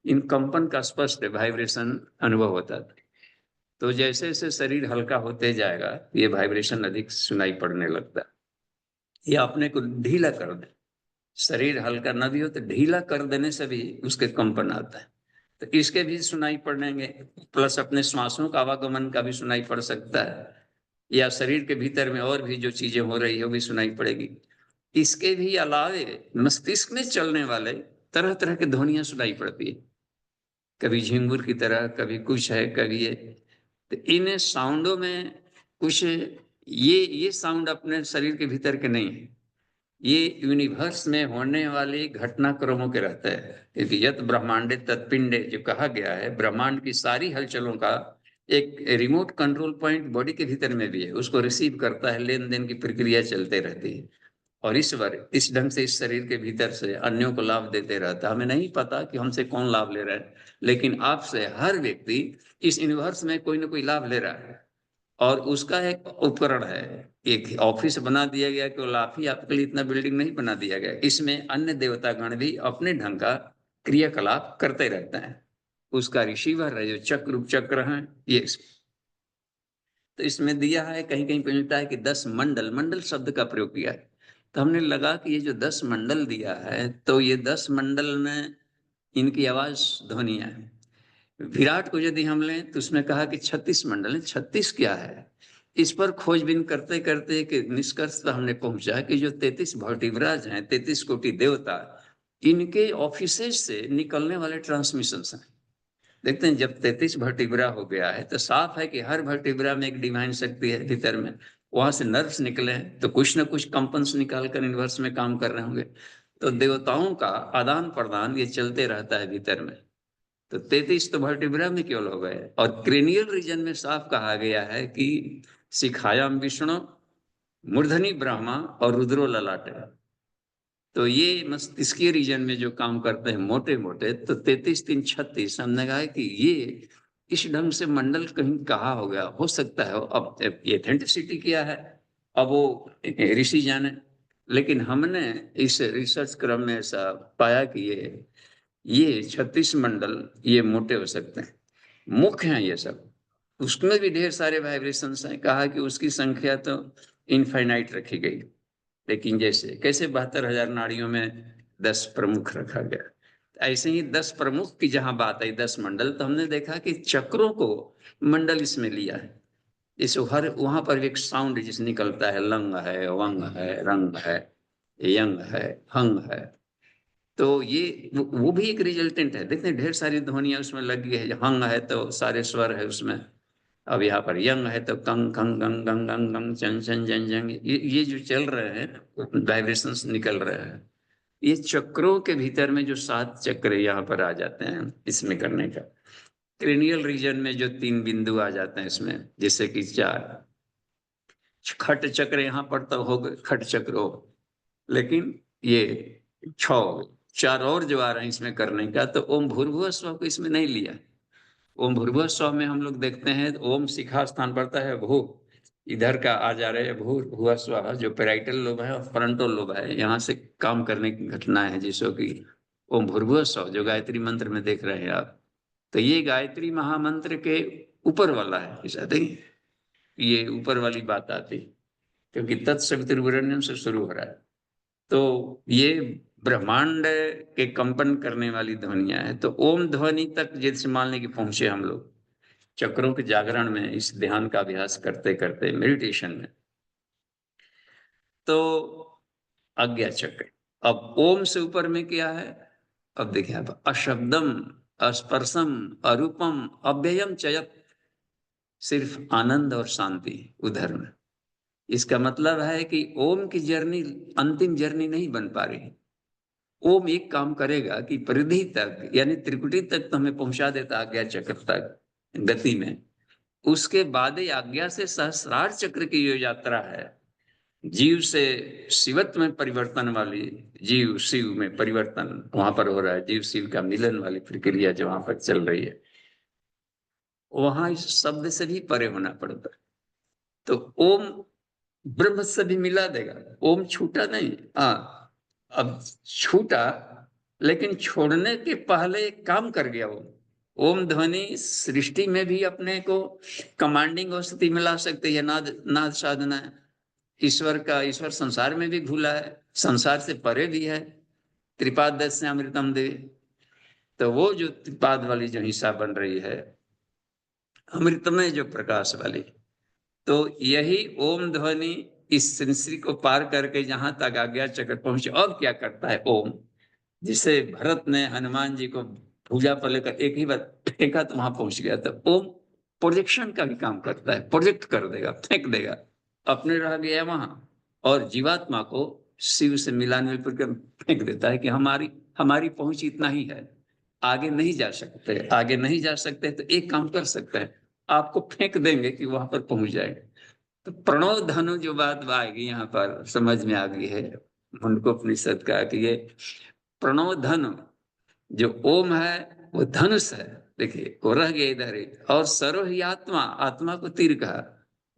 इन कंपन का स्पष्ट वाइब्रेशन अनुभव होता था। तो जैसे जैसे शरीर हल्का होते जाएगा ये वाइब्रेशन अधिक सुनाई पड़ने लगता है। ये अपने को ढीला कर दे, शरीर हल्का न भी हो तो ढीला कर देने से भी उसके कंपन आता है। तो इसके भी सुनाई पड़ेंगे, प्लस अपने श्वासों का आवागमन का भी सुनाई पड़ सकता है, या शरीर के भीतर में और भी जो चीजें हो रही है वो भी सुनाई पड़ेगी। इसके भी अलावे मस्तिष्क में चलने वाले तरह तरह की ध्वनियां सुनाई पड़ती है, कभी झिंगुर की तरह, कभी कुछ है, कभी ये। तो इन साउंडों में कुछ ये साउंड अपने शरीर के भीतर के नहीं है, ये यूनिवर्स में होने वाले घटनाक्रमों के रहते हैं। क्योंकि यत ब्रह्मांडे तत्पिंडे जो कहा गया है, ब्रह्मांड की सारी हलचलों का एक रिमोट कंट्रोल पॉइंट बॉडी के भीतर में भी है, उसको रिसीव करता है, लेन देन की प्रक्रिया चलते रहती है। और ईश्वर इस ढंग से इस शरीर के भीतर से अन्यों को लाभ देते रहता है। हमें नहीं पता कि हमसे कौन लाभ ले रहा है, लेकिन आपसे हर व्यक्ति इस यूनिवर्स में कोई ना कोई लाभ ले रहा है। और उसका एक उपकरण है, एक ऑफिस बना दिया गया, केवल आप ही आपके लिए इतना बिल्डिंग नहीं बना दिया गया, इसमें अन्य देवतागण भी अपने ढंग का क्रियाकलाप करते रहते हैं। उसका रिसीवर है जो चक्र चक्र है ये। तो इसमें दिया है, कहीं कहीं पे मिलता है कि 10 मंडल, मंडल शब्द का प्रयोग किया है। तो हमने लगा कि ये जो 10 मंडल दिया है तो ये 10 मंडल में इनकी आवाज ध्वनिया है। विराट को यदि हम लें तो उसमें कहा कि 36 मंडल है। 36 क्या है, इस पर खोजबीन करते करते एक निष्कर्ष पर हमने पहुंचा कि जो 33 भौतिकराज हैं, 33 कोटि देवता, इनके ऑफिसेज से निकलने वाले ट्रांसमिशन हैं। देखते हैं जब 33 वर्टिब्रा हो गया है तो साफ है कि हर वर्टिब्रा में एक डिवाइन शक्ति है भीतर में, वहां से नर्व्स निकले तो कुछ ना कुछ कंपन्स निकाल कर यूनिवर्स में काम कर रहे होंगे। तो देवताओं का आदान प्रदान ये चलते रहता है भीतर में। तो 33 तो वर्टिब्रा में केवल हो गए, और क्रेनियल रीजन में साफ कहा गया है कि शिखायाम विष्णु, मूर्धनि ब्रह्मा और रुद्रो ललाटे। तो ये मस्तिष्कीय रीजन में जो काम करते हैं मोटे मोटे, तो 33 3 36 हमने कहा है कि ये इस ढंग से मंडल कहीं कहा हो गया, हो सकता है। अब एथेंटिसिटी क्या है अब वो ऋषि जाने, लेकिन हमने इस रिसर्च क्रम में ऐसा पाया कि ये 36 मंडल ये मोटे हो सकते हैं, मुख्य हैं ये सब। उसमें भी ढेर सारे वाइब्रेशंस हैं। कहा कि उसकी संख्या तो इनफाइनाइट रखी गई, लेकिन जैसे कैसे 72,000 नाड़ियों में 10 प्रमुख रखा गया, ऐसे ही 10 प्रमुख की जहां बात आई, 10 मंडल, तो हमने देखा कि चक्रों को मंडल इसमें लिया है। इस हर वहां पर एक साउंड जिस निकलता है, लंग है, वंग है, रंग है, यंग है, हंग है। तो ये वो भी एक रिजल्टेंट है। देखते हैं ढेर सारी ध्वनियां उसमें लगी है। हंग है तो सारे स्वर है उसमें। अब यहाँ पर यंग है तो कंग खंग गंग गंग गंग गंग चंग चंग जंग जंग, ये जो चल रहे हैं वाइब्रेशंस निकल रहे हैं, ये चक्रों के भीतर में जो 7 चक्र यहाँ पर आ जाते हैं इसमें करने का। क्रेनियल रीजन में जो 3 बिंदु आ जाते हैं इसमें, जैसे कि 4 खट चक्र यहाँ पर तो हो गए, खट चक्र हो, लेकिन ये 6 4 और जो आ रहे हैं इसमें करने का, तो ओम भूर्भुवः स्वः को इसमें नहीं लिया। ओम भूर्भुवः स्वः में हम लोग देखते हैं ओम शिखा स्थान पड़ता है भू, इधर का आ जा रहे हैं भूर्भुवः स्वः, जो पेराइटल लोब है और फ्रंटल लोब है, यहाँ से काम करने की घटना है, जिसको कि ओम भूर्भुवः स्वः जो गायत्री मंत्र में देख रहे हैं आप। तो ये गायत्री महामंत्र के ऊपर वाला है, ऐसा नहीं ये ऊपर वाली बात आती, क्योंकि तत्सवितुर्वरेण्यम से शुरू हो रहा है। तो ये ब्रह्मांड के कंपन करने वाली ध्वनियां हैं। तो ओम ध्वनि तक जैसे मान लें कि पहुंचे हम लोग चक्रों के जागरण में, इस ध्यान का अभ्यास करते करते मेडिटेशन में, तो आज्ञा चक्र। अब ओम से ऊपर में क्या है? अब देखिए आप, अशब्दम, अस्पर्शम, अरूपम, अव्ययम चयत, सिर्फ आनंद और शांति उधर में। इसका मतलब है कि ओम की जर्नी अंतिम जर्नी नहीं बन पा रही। ओम एक काम करेगा कि परिधि तक यानी त्रिकुटी तक तो हमें पहुंचा देता आज्ञा चक्र तक गति में। उसके बाद ही आज्ञा से सहस्रार चक्र की जो यात्रा है, जीव से शिवत्व में परिवर्तन वाली, जीव शिव में परिवर्तन वहां पर हो रहा है, जीव शिव का मिलन वाली प्रक्रिया जो वहां पर चल रही है, वहां इस शब्द से भी परे होना पड़ता है। तो ओम ब्रह्म से भी मिला देगा, ओम छूटा नहीं। हाँ, अब छूटा, लेकिन छोड़ने के पहले एक काम कर गया वो। ओम ध्वनि सृष्टि में भी अपने को कमांडिंग स्थिति में ला सकती है, नाद नाद साधना है। ईश्वर का, ईश्वर संसार में भी घुला है, संसार से परे भी है। त्रिपाद दस्य अमृतम दे, तो वो जो त्रिपाद वाली जो हिस्सा बन रही है अमृतमय जो प्रकाश वाली, तो यही ओम ध्वनि इस सृष्टि को पार करके जहां तक आज्ञा चक्र पहुंचे। अब क्या करता है ओम? जिसे भरत ने हनुमान जी को भुजा पर लेकर एक ही बार फेंका तो वहां पहुंच गया, तो ओम प्रोजेक्शन का भी काम करता है, प्रोजेक्ट कर देगा, फेंक देगा, अपने रह गया वहां, और जीवात्मा को शिव से मिलाने पर फेंक देता है कि हमारी हमारी पहुंच इतना ही है, आगे नहीं जा सकते। आगे नहीं जा सकते तो एक काम कर सकते हैं, आपको फेंक देंगे कि वहां पर पहुंच जाएंगे। तो प्रणव धनु जो बात आएगी यहाँ पर समझ में आ गई है मुंडकोपनिषद का, कि ये प्रणव धनु जो ओम है वो धनुष है। देखिए वो रह गया इधर ही, और सरो ही आत्मा, आत्मा को तीर कहा,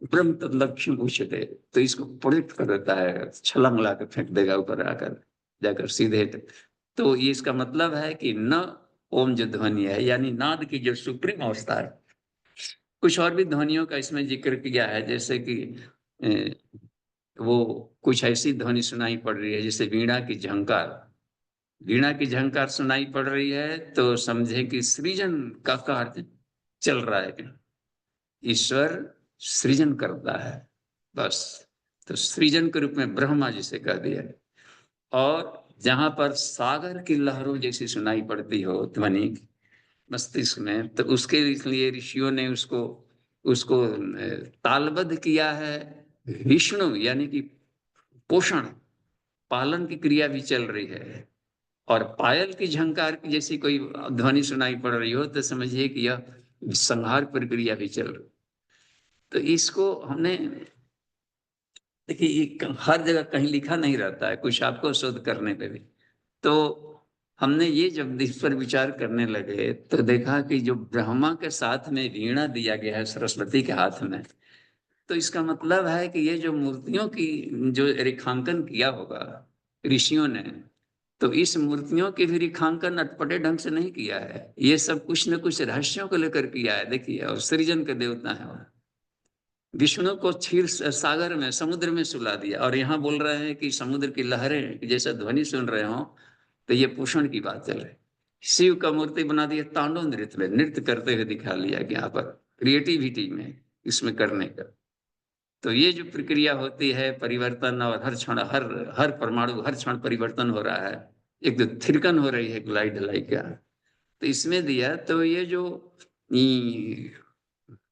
ब्रह्म तद लक्ष्य उच्यते, तो इसको प्रोजेक्ट कर देता है, छलांग ला के फेंक देगा ऊपर आकर जाकर सीधे। तो ये इसका मतलब है कि न ओम जो ध्वनि है यानी नाद की जो सुप्रीम अवस्था है। कुछ और भी ध्वनियों का इसमें जिक्र किया है, जैसे कि वो कुछ ऐसी ध्वनि सुनाई पड़ रही है जैसे वीणा की झंकार। वीणा की झंकार सुनाई पड़ रही है तो समझे कि सृजन का कार्य चल रहा है, ईश्वर सृजन करता है बस। तो सृजन के रूप में ब्रह्मा जिसे कह दिया। और जहां पर सागर की लहरों जैसी सुनाई पड़ती हो ध्वनि मस्तिष्क में, तो उसके लिए ऋषियों ने उसको उसको तालबद्ध किया है। विष्णु यानी कि पोषण, पालन की क्रिया भी चल रही है। और पायल की झंकार की जैसी कोई ध्वनि सुनाई पड़ रही हो तो समझिए कि यह संहार प्रक्रिया भी चल रही। तो इसको हमने, देखिए हर जगह कहीं लिखा नहीं रहता है, कुछ आपको शोध करने पे भी। तो हमने ये जब इस पर विचार करने लगे तो देखा कि जो ब्रह्मा के साथ में वीणा दिया गया है सरस्वती के हाथ में, तो इसका मतलब है कि ये जो मूर्तियों की जो रेखांकन किया होगा ऋषियों ने, तो इस मूर्तियों के भी रेखांकन अटपटे ढंग से नहीं किया है, ये सब कुछ न कुछ रहस्यों को लेकर किया है। देखिए, और सृजन के देवता है वो। विष्णु को क्षीर सागर में, समुद्र में सुला दिया, और यहाँ बोल रहे हैं कि समुद्र की लहरें जैसा ध्वनि सुन रहे हो, तो ये पोषण की बात चल रही। शिव का मूर्ति बना दिया, तांडव नृत्य में नृत्य करते हुए दिखा लिया कि यहाँ पर क्रिएटिविटी में इसमें करने का। तो ये जो प्रक्रिया होती है परिवर्तन, और हर क्षण, हर परमाणु, हर क्षण परिवर्तन हो रहा है, एक तो थिरकन हो रही है गुलाई ढलाई का, तो इसमें दिया। तो ये जो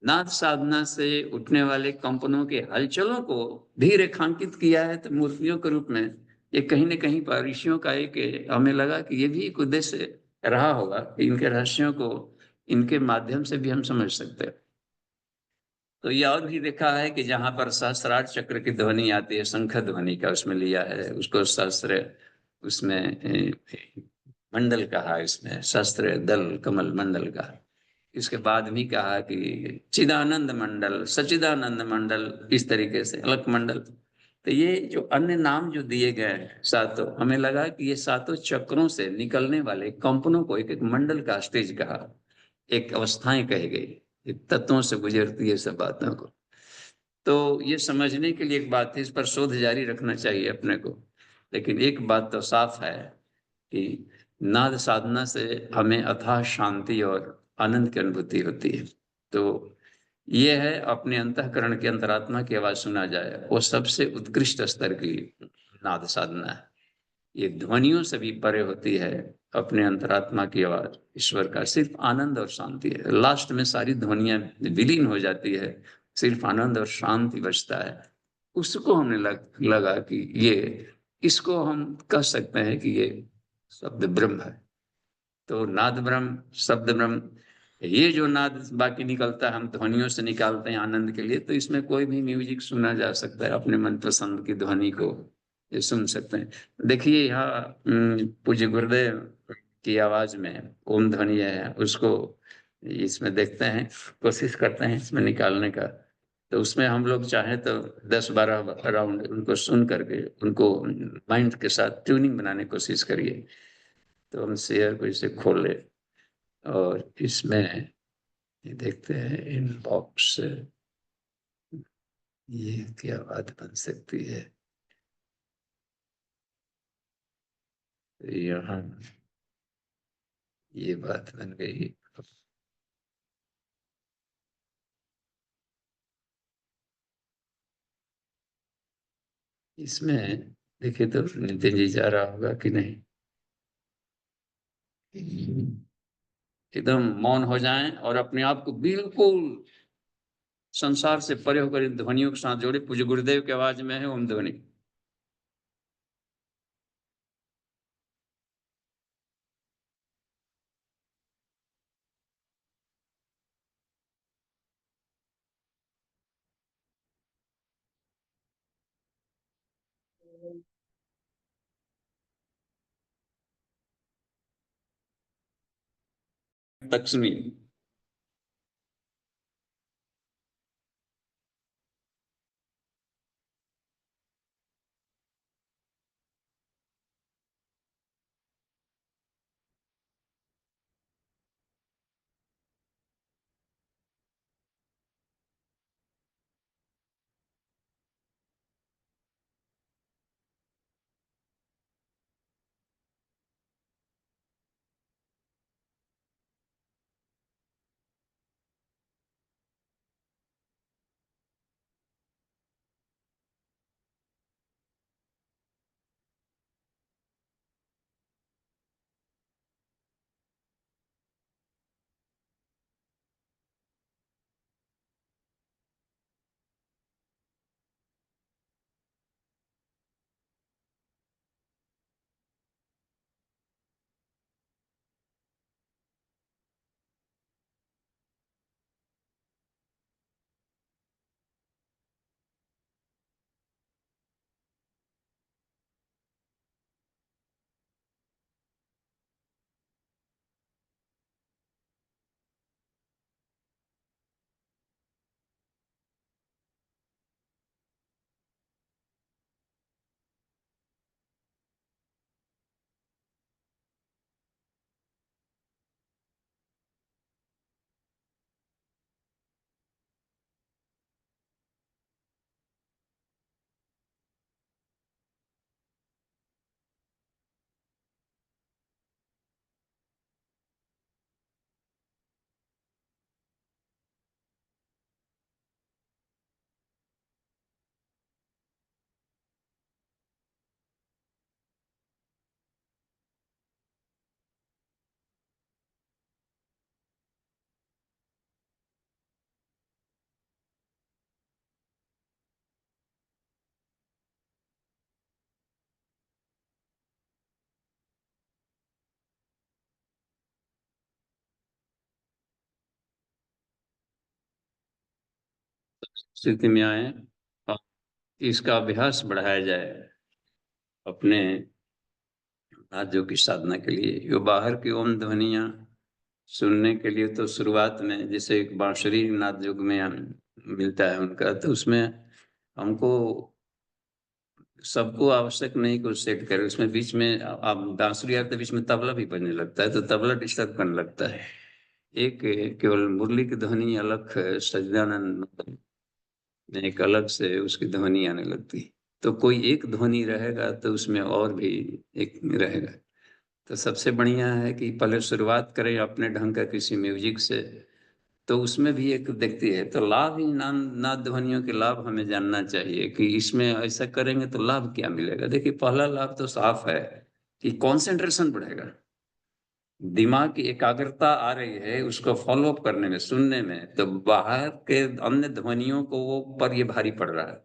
नाद साधना से उठने वाले कंपनों के हलचलों को भी रेखांकित किया है, तो मूर्तियों के रूप में। ये कहीं न कहीं पर ऋषियों का एक, हमें लगा कि ये भी एक उद्देश्य रहा होगा कि इनके रहस्यों को इनके माध्यम से भी हम समझ सकते हैं। तो ये और भी देखा है कि जहां पर सहस्रार चक्र की ध्वनि आती है, शंख ध्वनि का उसमें लिया है, उसको सहस्त्र, उसमें मंडल कहा, इसमें सहस्त्र दल कमल मंडल कहा। इसके बाद भी कहा कि चिदानंद मंडल, सचिदानंद मंडल, इस तरीके से अलख मंडल। तो ये जो अन्य नाम जो दिए गए हैं सातों, हमें लगा कि ये सातों चक्रों से निकलने वाले कंपनों को एक एक मंडल का स्टेज कहा, एक अवस्थाएं कही गई, एक तत्वों से गुजरती है सब बातों को। तो ये समझने के लिए एक बात है, इस पर शोध जारी रखना चाहिए अपने को। लेकिन एक बात तो साफ है कि नाद साधना से हमें अथाह शांति और आनंद की अनुभूति होती है। तो ये है, अपने अंतःकरण की अंतरात्मा की आवाज सुना जाए, वो सबसे उत्कृष्ट स्तर की नाद साधना है। ये ध्वनियों से भी परे होती है अपने अंतरात्मा की आवाज, ईश्वर का सिर्फ आनंद और शांति है। लास्ट में सारी ध्वनियां विलीन हो जाती है, सिर्फ आनंद और शांति बचता है। उसको हमने लगा कि ये, इसको हम कह सकते हैं कि ये शब्द ब्रह्म है। तो नाद ब्रह्म, शब्द ब्रह्म, ये जो नाद बाकी निकलता है, हम ध्वनियों से निकालते हैं आनंद के लिए, तो इसमें कोई भी म्यूजिक सुना जा सकता है, अपने मन पसंद की ध्वनि को ये सुन सकते हैं। देखिए यहाँ पूज्य गुरुदेव की आवाज में ओम ध्वनि है, उसको इसमें देखते हैं, कोशिश करते हैं इसमें निकालने का। तो उसमें हम लोग चाहें तो 10-12 राउंड उनको सुन करके उनको माइंड के साथ ट्यूनिंग बनाने की कोशिश करिए। तो हम शेयर को इसे खोल ले, और इसमें ये देखते हैं इनबॉक्स, ये क्या बात बन सकती है। यहाँ ये बात बन गई। इसमें देखिए तो नितिन जी जा रहा होगा कि नहीं। एकदम मौन हो जाएं और अपने आप को बिल्कुल संसार से परे होकर इन ध्वनियों के साथ जोड़े। पूज्य गुरुदेव की आवाज में है ओम ध्वनि। लक्ष्मी। स्थिति में आए और इसका अभ्यास बढ़ाया जाए अपने नादों की साधना के लिए। यो बाहर की ओम ध्वनियाँ सुनने के लिए तो शुरुआत में जैसे एक बांसुरी नाद युग में मिलता है उनका, तो उसमें हमको सबको आवश्यक नहीं कि सेट करे, उसमें बीच में आप बांसुरी आते बीच में तबला भी बजने लगता है तो तबला डिस्टर्ब करने लगता है। एक केवल मुरली की ध्वनि अलग है, सज्जानंद मतलब में एक अलग से उसकी ध्वनि आने लगती। तो कोई एक ध्वनि रहेगा तो उसमें और भी एक रहेगा। तो सबसे बढ़िया है कि पहले शुरुआत करें अपने ढंग का किसी म्यूजिक से, तो उसमें भी एक दिखती है। तो लाभ ही नाद ध्वनियों के लाभ हमें जानना चाहिए कि इसमें ऐसा करेंगे तो लाभ क्या मिलेगा। देखिए पहला लाभ तो साफ है कि कंसंट्रेशन बढ़ेगा, दिमाग की एकाग्रता आ रही है उसको फॉलो अप करने में, सुनने में। तो बाहर के अन्य ध्वनियों को वो पर ये भारी पड़ रहा है,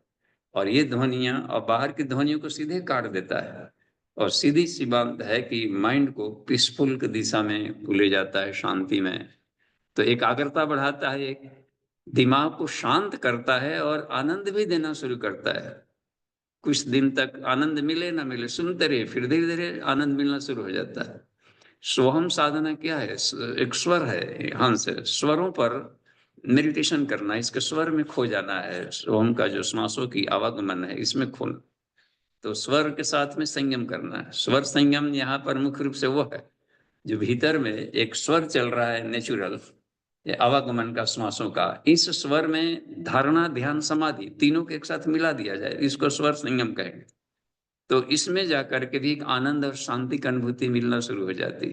और ये ध्वनियां और बाहर की ध्वनियों को सीधे काट देता है। और सीधी सी बात है कि माइंड को पीसफुल की दिशा में ले जाता है, शांति में। तो एकाग्रता बढ़ाता है, एक दिमाग को शांत करता है और आनंद भी देना शुरू करता है। कुछ दिन तक आनंद मिले ना मिले सुनते रहिए, फिर धीरे धीरे आनंद मिलना शुरू हो जाता है। सोहम साधना क्या है? एक स्वर है, यहाँ से स्वरों पर मेडिटेशन करना, इसके स्वर में खो जाना है। सोहम का जो श्वासों की आवागमन है इसमें खोना, तो स्वर के साथ में संयम करना है। स्वर संयम यहाँ पर मुख्य रूप से वो है जो भीतर में एक स्वर चल रहा है नेचुरल, ये आवागमन का, श्वासों का। इस स्वर में धारणा ध्यान समाधि तीनों के एक साथ मिला दिया जाए, इसको स्वर संयम कहेंगे। तो इसमें जाकर के भी एक आनंद और शांति की अनुभूति मिलना शुरू हो जाती।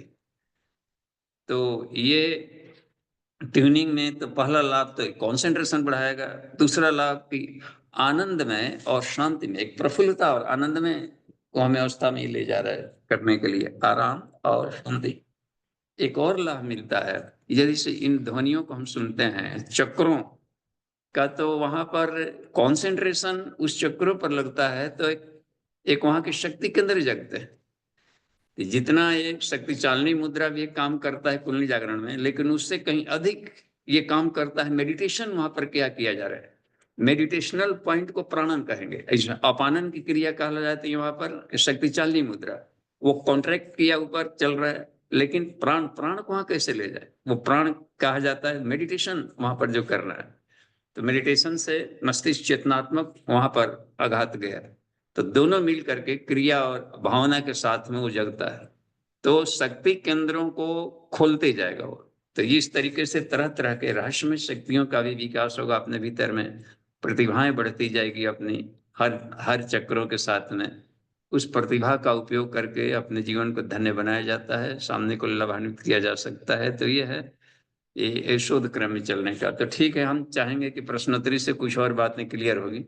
तो ये ट्यूनिंग में तो पहला लाभ तो कंसंट्रेशन बढ़ाएगा। दूसरा लाभ कि आनंद में और शांति में, एक प्रफुल्लता और आनंद में को हमें अवस्था में ले जा रहा है करने के लिए, आराम और शांति। एक और लाभ मिलता है, यदि से इन ध्वनियों को हम सुनते हैं चक्रों का, तो वहां पर कंसंट्रेशन उस चक्रों पर लगता है, तो एक वहां की शक्ति केंद्र जगते हैं। जितना ये शक्ति चालनी मुद्रा भी एक काम करता है कुंडली जागरण में, लेकिन उससे कहीं अधिक ये काम करता है मेडिटेशन। वहां पर क्या किया जा रहा है, मेडिटेशनल पॉइंट को प्राणन कहेंगे। अपानन की क्रिया कहा जाती है वहां पर शक्ति चालनी मुद्रा, वो कॉन्ट्रैक्ट किया ऊपर चल रहा है, लेकिन प्राण प्राण को वहां कैसे ले जाए, वो प्राण कहा जाता है मेडिटेशन वहां पर जो करना है। तो मेडिटेशन से मस्तिष्क चेतनात्मक वहां पर आघात गया, तो दोनों मिल करके क्रिया और भावना के साथ में वो जगता है, तो शक्ति केंद्रों को खोलते जाएगा वो। तो इस तरीके से तरह तरह के रहस्यमय शक्तियों का भी विकास होगा अपने भीतर में, प्रतिभाएं बढ़ती जाएगी अपनी, हर हर चक्रों के साथ में। उस प्रतिभा का उपयोग करके अपने जीवन को धन्य बनाया जाता है, सामने को लाभान्वित किया जा सकता है। तो ये है ये शोध क्रम में चलने का। तो ठीक है, हम चाहेंगे कि प्रश्नोत्तरी से कुछ और बातें क्लियर होगी।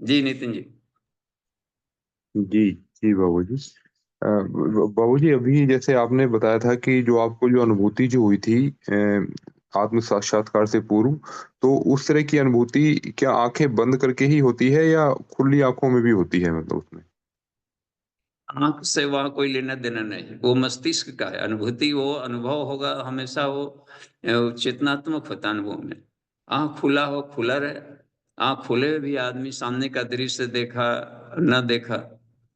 जी नितिन जी। जी जी बाबू जी। बाबू जी, अभी जैसे आपने बताया था कि जो आपको जो अनुभूति जो हुई थी आत्म साक्षात्कार से पूर्व, तो उस तरह की अनुभूति क्या आंखें बंद करके ही होती है या खुली आंखों में भी होती है, मतलब उसमें? आंख से वहां कोई लेना देना नहीं, वो मस्तिष्क का है अनुभूति। वो अनुभव होगा हमेशा, वो चेतनात्मक होता है अनुभव में। आंख खुला हो, खुला रहे। आंख खुले हुए भी आदमी सामने का दृश्य देखा न देखा,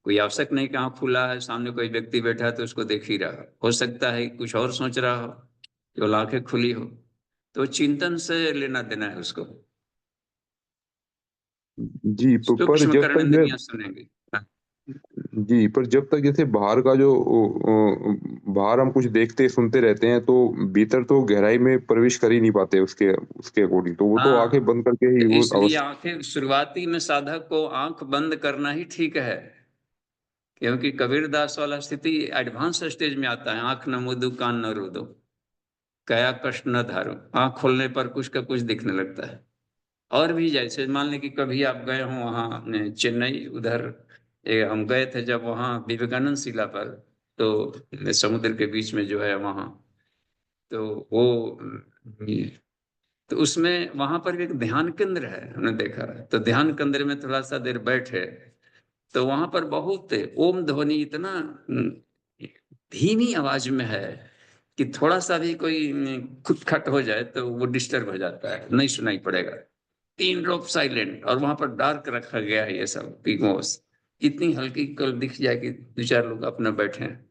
कोई आवश्यक नहीं कि आंख खुला है सामने कोई व्यक्ति बैठा है तो उसको देख ही रहा, हो सकता है कुछ और सोच रहा हो, केवल आंखें खुली हो। तो चिंतन से लेना देना है उसको। जी, पर सूक्ष्म जब करण तक जो है, इंद्रियां सुनेंगी। जी, पर जब तक जैसे बाहर का जो बाहर हम कुछ देखते सुनते रहते हैं, तो भीतर तो गहराई में प्रवेश कर ही नहीं पाते उसके उसके अकॉर्डिंग, तो वो तो आंखें हाँ, बंद करके तो ही वो इसलिए अवश्य। आंखें शुरुआती में साधक को आंख बंद करना ही ठीक है, क्योंकि कबीरदास वाला स्थिति एडवांस स्टेज में आता है। आंख न मूंदो कान न रोदो, कया कष्ट न धारो। आंख खोलने पर कुछ का कुछ दिखने लगता है। और भी जैसे मान लें कि कभी आप गए हो वहाँ अपने चेन्नई उधर, हम गए थे जब वहाँ विवेकानंद शिला पर, तो समुद्र के बीच में जो है वहाँ, तो वो तो उसमें वहां पर एक ध्यान केंद्र है, हमने देखा है। तो ध्यान केंद्र में थोड़ा सा देर बैठे, तो वहां पर बहुत ओम ध्वनि इतना धीमी आवाज में है कि थोड़ा सा भी कोई खुटखट हो जाए तो वो डिस्टर्ब हो जाता है, नहीं सुनाई पड़ेगा। 3 ड्रॉप साइलेंट, और वहां पर डार्क रखा गया है ये सब पीमोस, इतनी हल्की कल दिख जाए कि 2-4 लोग अपना बैठे हैं।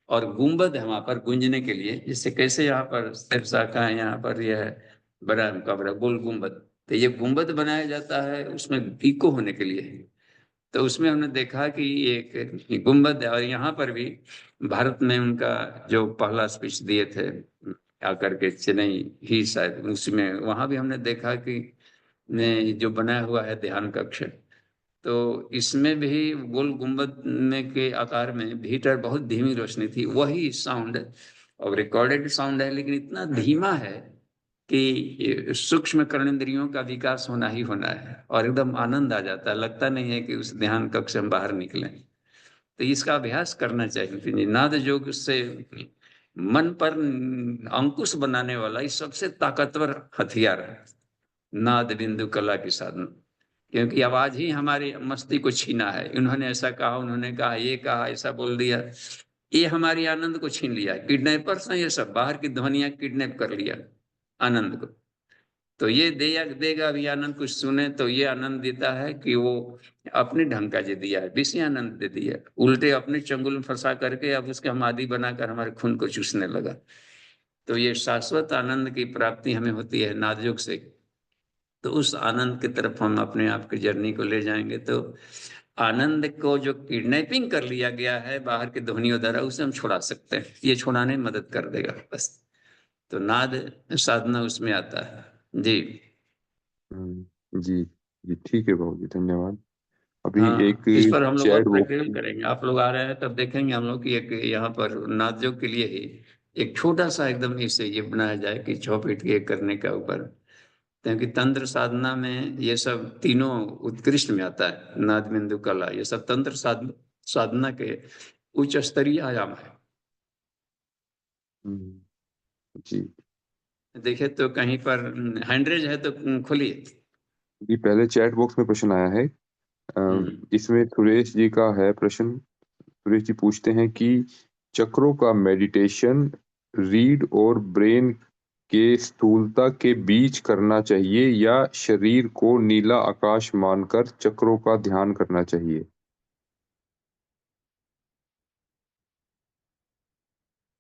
और गुंबद है वहां पर गूंजने के लिए, जिससे कैसे यहाँ पर सिरसा का है, यहाँ पर यह बड़ा मुकाबरा गोल गुंबद, तो ये गुंबद बनाया जाता है उसमें इको होने के लिए। तो उसमें हमने देखा कि एक गुंबद है, और यहाँ पर भी भारत में उनका जो पहला स्पीच दिए थे आकर के चेन्नई ही शायद, उसमें वहां भी हमने देखा कि ने जो बनाया हुआ है ध्यान कक्ष, तो इसमें भी गोल गुंबद में के आकार में भीतर बहुत धीमी रोशनी थी, वही साउंड और रिकॉर्डेड साउंड है, लेकिन इतना धीमा है कि सूक्ष्म कर्णेंद्रियों का विकास होना ही होना है, और एकदम आनंद आ जाता है, लगता नहीं है कि उस ध्यान कक्ष से हम बाहर निकले। तो इसका अभ्यास करना चाहिए। नाद योग से मन पर अंकुश बनाने वाला ये सबसे ताकतवर हथियार है, नाद बिंदु कला की साधना। क्योंकि आवाज ही हमारी मस्ती को छीना है, इन्होंने ऐसा कहा, उन्होंने कहा, ये कहा, ऐसा बोल दिया, ये हमारी आनंद को छीन लिया। किडनैपर्स हैं ये सब, बाहर की ध्वनियां किडनैप कर लिया आनंद को। तो ये देगा भी आनंद, कुछ सुने तो ये आनंद देता है कि वो अपने ढंग का जो दिया है, विषय आनंद दे दिया, उल्टे अपने चंगुल में फंसा करके अब उसके हम आदि बनाकर हमारे खून को चूसने लगा। तो ये शाश्वत आनंद की प्राप्ति हमें होती है नादयोग से। तो उस आनंद की तरफ हम अपने आप की जर्नी को ले जाएंगे, तो आनंद को जो किडनैपिंग कर लिया गया है बाहर की ध्वनियों द्वारा, उसे हम छुड़ा सकते हैं, ये छुड़ाने में मदद कर देगा बस। तो नाद साधना उसमें आता है जी। जी जी, ठीक है बाबू जी, धन्यवाद। अभी एक हाँ, इस पर हम लोग और चैट प्रैक्टिकल बॉक्स। करेंगे, आप लोग आ रहे हैं तब देखेंगे हम लोग कि एक यहाँ पर नादयोग के लिए ही एक छोटा सा एकदम इसे ये बनाया जाए कि 6 फीट के करने का ऊपर, क्योंकि तंत्र साधना में ये सब तीनों उत्कृष्ट में आता है, नाद बिंदु कला, ये सब तंत्र साधना के उच्च स्तरीय आयाम है। जी देखिए तो कहीं पर हैंडरेज है तो खोलिए। जी, पहले चैट बॉक्स में प्रश्न आया है। हम्म, इसमें सुरेश जी का है प्रश्न। सुरेश जी पूछते हैं कि चक्रों का मेडिटेशन रीढ़ और ब्रेन के स्थूलता के बीच करना चाहिए या शरीर को नीला आकाश मानकर चक्रों का ध्यान करना चाहिए?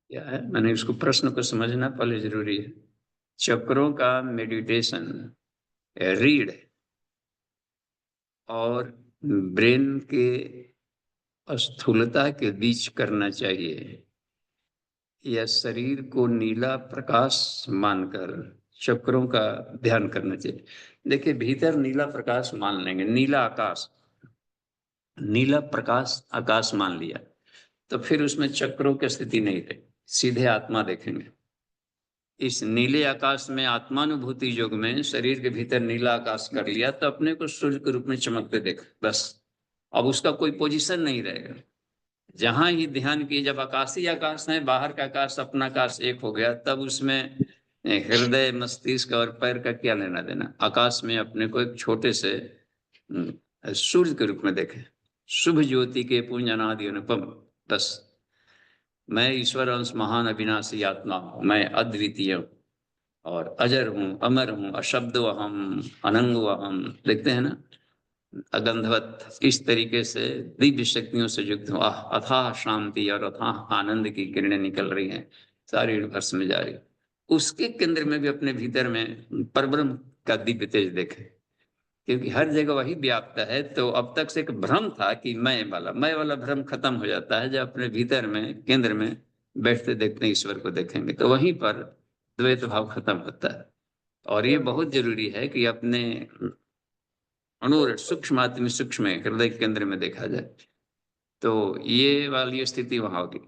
क्या है, मैंने इसको प्रश्न को समझना पहले जरूरी है। चक्रों का मेडिटेशन रीढ़ और ब्रेन के स्थूलता के बीच करना चाहिए, या शरीर को नीला प्रकाश मानकर चक्रों का ध्यान करना चाहिए। देखिए भीतर नीला प्रकाश मान लेंगे, नीला आकाश, नीला प्रकाश आकाश मान लिया, तो फिर उसमें चक्रों की स्थिति नहीं रही, सीधे आत्मा देखेंगे। इस नीले आकाश में आत्मानुभूति योग में शरीर के भीतर नीला आकाश कर लिया, तो अपने को सूर्य के रूप में चमकते देख बस। अब उसका कोई पोजीशन नहीं रहेगा। जहां ही ध्यान किए, जब आकाशी आकाश है, बाहर का आकाश अपना आकाश एक हो गया, तब उसमें हृदय मस्तिष्क और पैर का क्या लेना देना। आकाश में अपने को एक छोटे से सूर्य के रूप में देखें, शुभ ज्योति के पुंज अनादि अनुपम। बस मैं ईश्वर अंश महान अविनाशी आत्मा हूं, मैं अद्वितीय हूं और अजर हूं, अमर हूं, अशब्द अहम, अनंग अहम, देखते हैं ना, अगंधवत। इस तरीके से दिव्य शक्तियों से युक्त हुआ, अथाह शांति और अथाह आनंद की किरणें निकल रही हैं, सारे यूनिवर्स में जा रही। उसके केंद्र में भी अपने भीतर में परब्रह्म का दिव्य तेज देखें, क्योंकि हर जगह वही व्याप्त है। तो अब तक से एक भ्रम था कि मैं वाला भ्रम खत्म हो जाता है जब अपने भीतर में केंद्र में बैठते देखते हैं, ईश्वर को देखेंगे, तो वहीं पर द्वैत भाव खत्म होता है। और ये बहुत जरूरी है कि अपने अणुर सूक्ष्म आत्म सूक्ष्म हृदय केंद्र में देखा जाए, तो ये वाली स्थिति वहां होगी।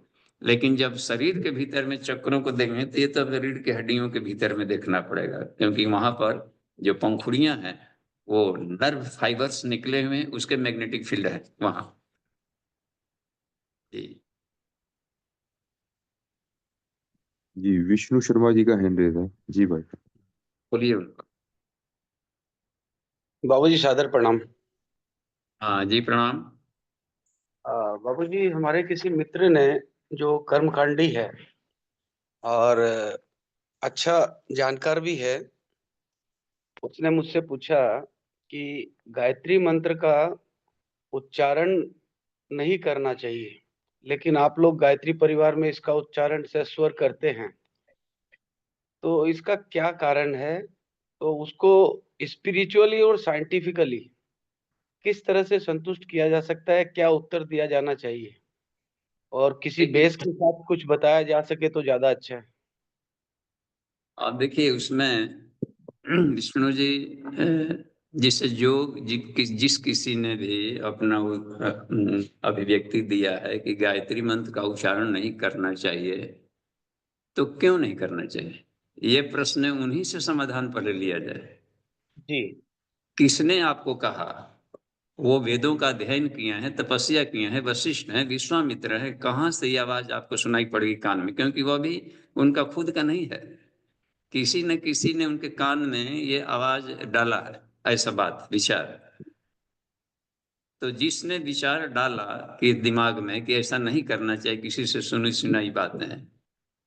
लेकिन जब शरीर के भीतर में चक्रों को देखेंगे, तो ये तो शरीर के हड्डियों के भीतर में देखना पड़ेगा, क्योंकि वहां पर जो पंखुड़ियां हैं वो नर्व फाइबर्स निकले हुए हैं, उसके मैग्नेटिक फील्ड है वहां जी। जी, विष्णु शर्मा जी का हैंड रेज़ है। जी भाई। बोलिए उनको। बाबूजी सादर प्रणाम। हाँ जी, प्रणाम। बाबूजी हमारे किसी मित्र ने, जो कर्मकांडी है और अच्छा जानकार भी है, उसने मुझसे पूछा कि गायत्री मंत्र का उच्चारण नहीं करना चाहिए, लेकिन आप लोग गायत्री परिवार में इसका उच्चारण सस्वर करते हैं, तो इसका क्या कारण है? तो उसको स्पिरिचुअली और साइंटिफिकली किस तरह से संतुष्ट किया जा सकता है, क्या उत्तर दिया जाना चाहिए? और किसी बेस के साथ कुछ बताया जा सके तो ज्यादा अच्छा है। अब देखिए उसमें विष्णु जी जिसे जो जिस किसी ने भी अपना वो अभिव्यक्ति दिया है कि गायत्री मंत्र का उच्चारण नहीं करना चाहिए, तो क्यों नहीं करना चाहिए, ये प्रश्न उन्हीं से समाधान पर लिया जाए। जी। किसने आपको कहा? वो वेदों का अध्ययन किए हैं, तपस्या किए हैं, वशिष्ठ हैं, विश्वामित्र है, कहाँ से ये आवाज आपको सुनाई पड़ेगी कान में? क्योंकि वह भी उनका खुद का नहीं है, किसी न किसी ने उनके कान में ये आवाज डाला है, ऐसा बात विचार। तो जिसने विचार डाला कि दिमाग में कि ऐसा नहीं करना चाहिए, किसी से सुनी सुनाई बातें,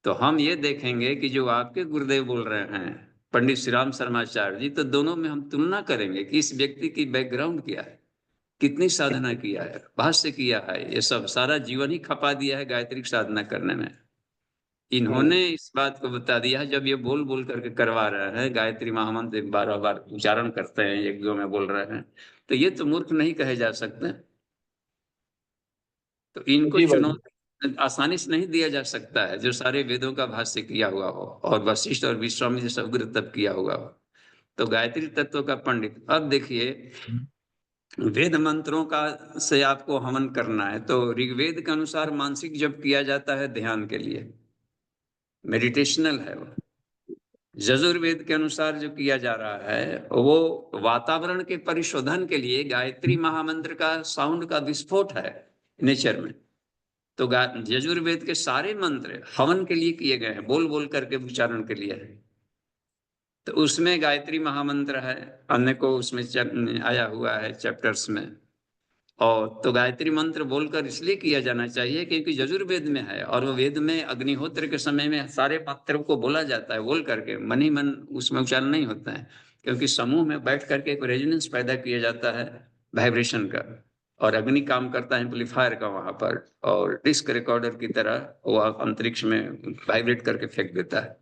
तो हम ये देखेंगे कि जो आपके गुरुदेव बोल रहे हैं पंडित श्री राम शर्माचार्य जी, तो दोनों में हम तुलना करेंगे कि इस व्यक्ति की बैकग्राउंड क्या है, कितनी साधना किया है, भाष्य किया है, ये सब सारा जीवन ही खपा दिया है गायत्री की साधना करने में। इन्होंने इस बात को बता दिया है, जब ये बोल बोल करके करवा रहे हैं, गायत्री महामंत्र 12 बार उच्चारण करते हैं, एक दो में बोल रहे हैं, तो ये तो मूर्ख नहीं कहे जा सकते। तो इनको जी भाई। चुनौती आसानी से नहीं दिया जा सकता है, जो सारे वेदों का भाष्य किया हुआ हो और वशिष्ठ और विश्वामित्र सब गुरु तप किया हुआ हो। तो गायत्री तत्व का पंडित, अब देखिए वेद मंत्रों का से आपको हवन करना है, तो ऋग्वेद के अनुसार मानसिक जप किया जाता है ध्यान के लिए, मेडिटेशनल है वो। यजुर्वेद के अनुसार जो किया जा रहा है वो वातावरण के परिशोधन के लिए गायत्री महामंत्र का साउंड का विस्फोट है नेचर में। तो यजुर्वेद के सारे मंत्र हवन के लिए किए गए हैं, बोल बोल करके उच्चारण के लिए है। तो उसमें गायत्री महामंत्र है, अन्य को उसमें आया हुआ है चैप्टर्स में। और तो गायत्री मंत्र बोलकर इसलिए किया जाना चाहिए क्योंकि यजुर्वेद में है, और वो वेद में अग्निहोत्र के समय में सारे मंत्रों को बोला जाता है, बोल करके मन ही मन उसमें उच्चारण नहीं होता है, क्योंकि समूह में बैठ करके एक रेजोनेंस पैदा किया जाता है वाइब्रेशन का, और अग्नि काम करता है एम्पलीफायर का वहां पर, और डिस्क रिकॉर्डर की तरह वो अंतरिक्ष में वाइब्रेट करके फेंक देता है।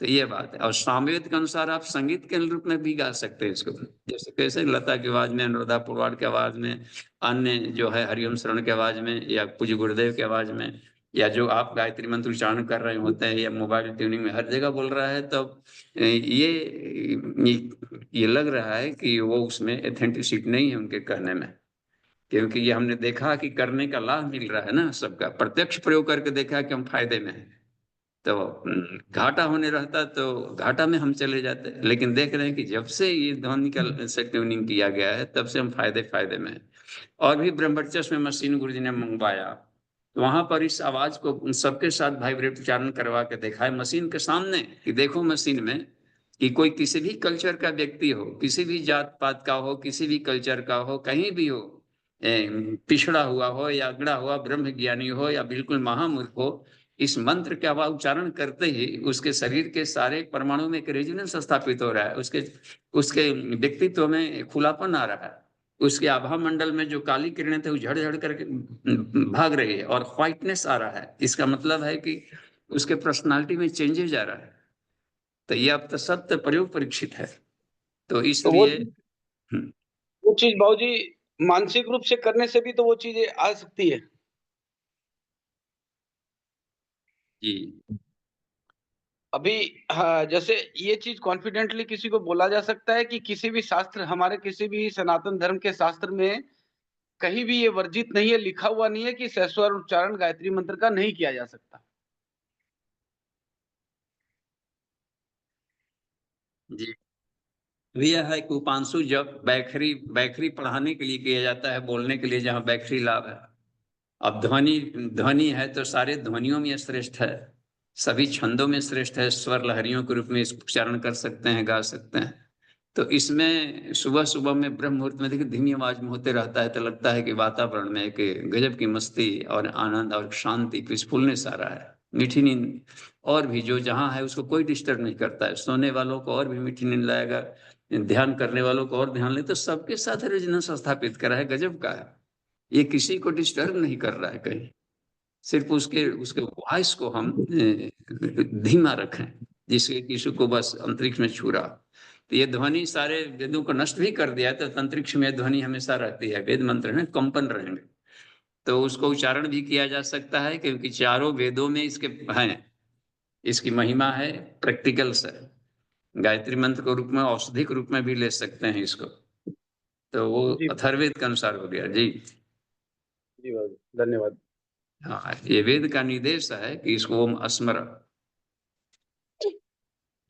तो ये बात है। और सामवेद के अनुसार आप संगीत के रूप में भी गा सकते हैं इसको, जैसे कैसे लता की आवाज में, अनुराधा पौडवाल की आवाज में, अन्य जो है हरिओम शरण की आवाज में, या पूज्य गुरुदेव की आवाज में, या जो आप गायत्री मंत्र उच्चारण कर रहे होते हैं, या मोबाइल ट्यूनिंग में हर जगह बोल रहा है, तब ये लग रहा है कि वो उसमें एथेंटिसिटी नहीं है उनके कहने में, क्योंकि ये हमने देखा कि करने का लाभ मिल रहा है ना सबका, प्रत्यक्ष प्रयोग करके देखा कि हम फायदे में हैं। तो घाटा होने रहता तो घाटा में हम चले जाते, लेकिन देख रहे हैं कि जब से ये ध्वनि का से ट्यूनिंग किया गया है, तब से हम फायदे में हैं। और भी ब्रह्मचर्य में मशीन गुरु जी ने मंगवाया, तो वहां पर इस आवाज को उन सबके साथ वाइब्रेट उच्चारण करवा के देखा है मशीन के सामने, कि देखो मशीन में कि कोई किसी भी कल्चर का व्यक्ति हो, किसी भी जात पात का हो, किसी भी कल्चर का हो, कहीं भी हो, पिछड़ा हुआ हो या अगड़ा हुआ ब्रह्म ज्ञानी हो या बिल्कुल महामूर्ख हो, इस मंत्र का उच्चारण करते ही उसके शरीर के सारे परमाणु में एक रेजोनेंस स्थापित हो रहा है, उसके उसके व्यक्तित्व में खुलापन आ रहा है, उसके आभा मंडल में जो काली किरणें थे वो झड़ झड़ करके भाग रही है और व्हाइटनेस आ रहा है। इसका मतलब है कि उसके पर्सनालिटी में चेंजेस आ रहा है। तो ये अब तो सत्य प्रयोग परीक्षित है। तो तो वो इसलिए वो चीज बाबूजी मानसिक रूप से करने से भी तो वो चीजें आ सकती है। जी अभी हाँ, जैसे ये चीज कॉन्फिडेंटली किसी को बोला जा सकता है कि किसी भी शास्त्र, हमारे किसी भी सनातन धर्म के शास्त्र में कहीं भी ये वर्जित नहीं है, लिखा हुआ नहीं है कि सस्वर उच्चारण गायत्री मंत्र का नहीं किया जा सकता। जी यह है कि उपांशु जब बैखरी बैखरी पढ़ाने के लिए किया जाता है, बोलने के लिए जहाँ बैखरी लाभ है। अब ध्वनि ध्वनि है तो सारे ध्वनियों में श्रेष्ठ है, सभी छंदों में श्रेष्ठ है, स्वर लहरियों के रूप में इसको उच्चारण कर सकते हैं, गा सकते हैं। तो इसमें सुबह सुबह में ब्रह्म मुहूर्त में देखिए धीमी आवाज में होते रहता है, तो लगता है कि वातावरण में एक गजब की मस्ती और आनंद और शांति, पीसफुलनेस आ रहा है। मीठी नींद, और भी जो जहाँ है उसको कोई डिस्टर्ब नहीं करता है। सोने वालों को और भी मीठी नींद लाएगा, ध्यान करने वालों को और ध्यान ले, तो सबके साथ रेजोनेंस स्थापित करा है, गजब का है। ये किसी को डिस्टर्ब नहीं कर रहा है कहीं, सिर्फ उसके उसके वॉइस को हम धीमा रखें, जिससे किसी को बस अंतरिक्ष में छू रहा। तो ये ध्वनि सारे वेदों को नष्ट भी कर दिया है, तो अंतरिक्ष में ध्वनि हमेशा रहती है, वेद मंत्र में कंपन रहेंगे, तो उसको उच्चारण भी किया जा सकता है, क्योंकि चारों वेदों में इसके हैं, इसकी महिमा है, प्रैक्टिकल्स है। गायत्री मंत्र को रूप में, औषधिक रूप में भी ले सकते हैं इसको, तो वो जी अथर्ववेद के अनुसार हो गया जी। जी बाबूजी, धन्यवाद। हाँ, ये वेद का निर्देश है कि इसको ओम स्मर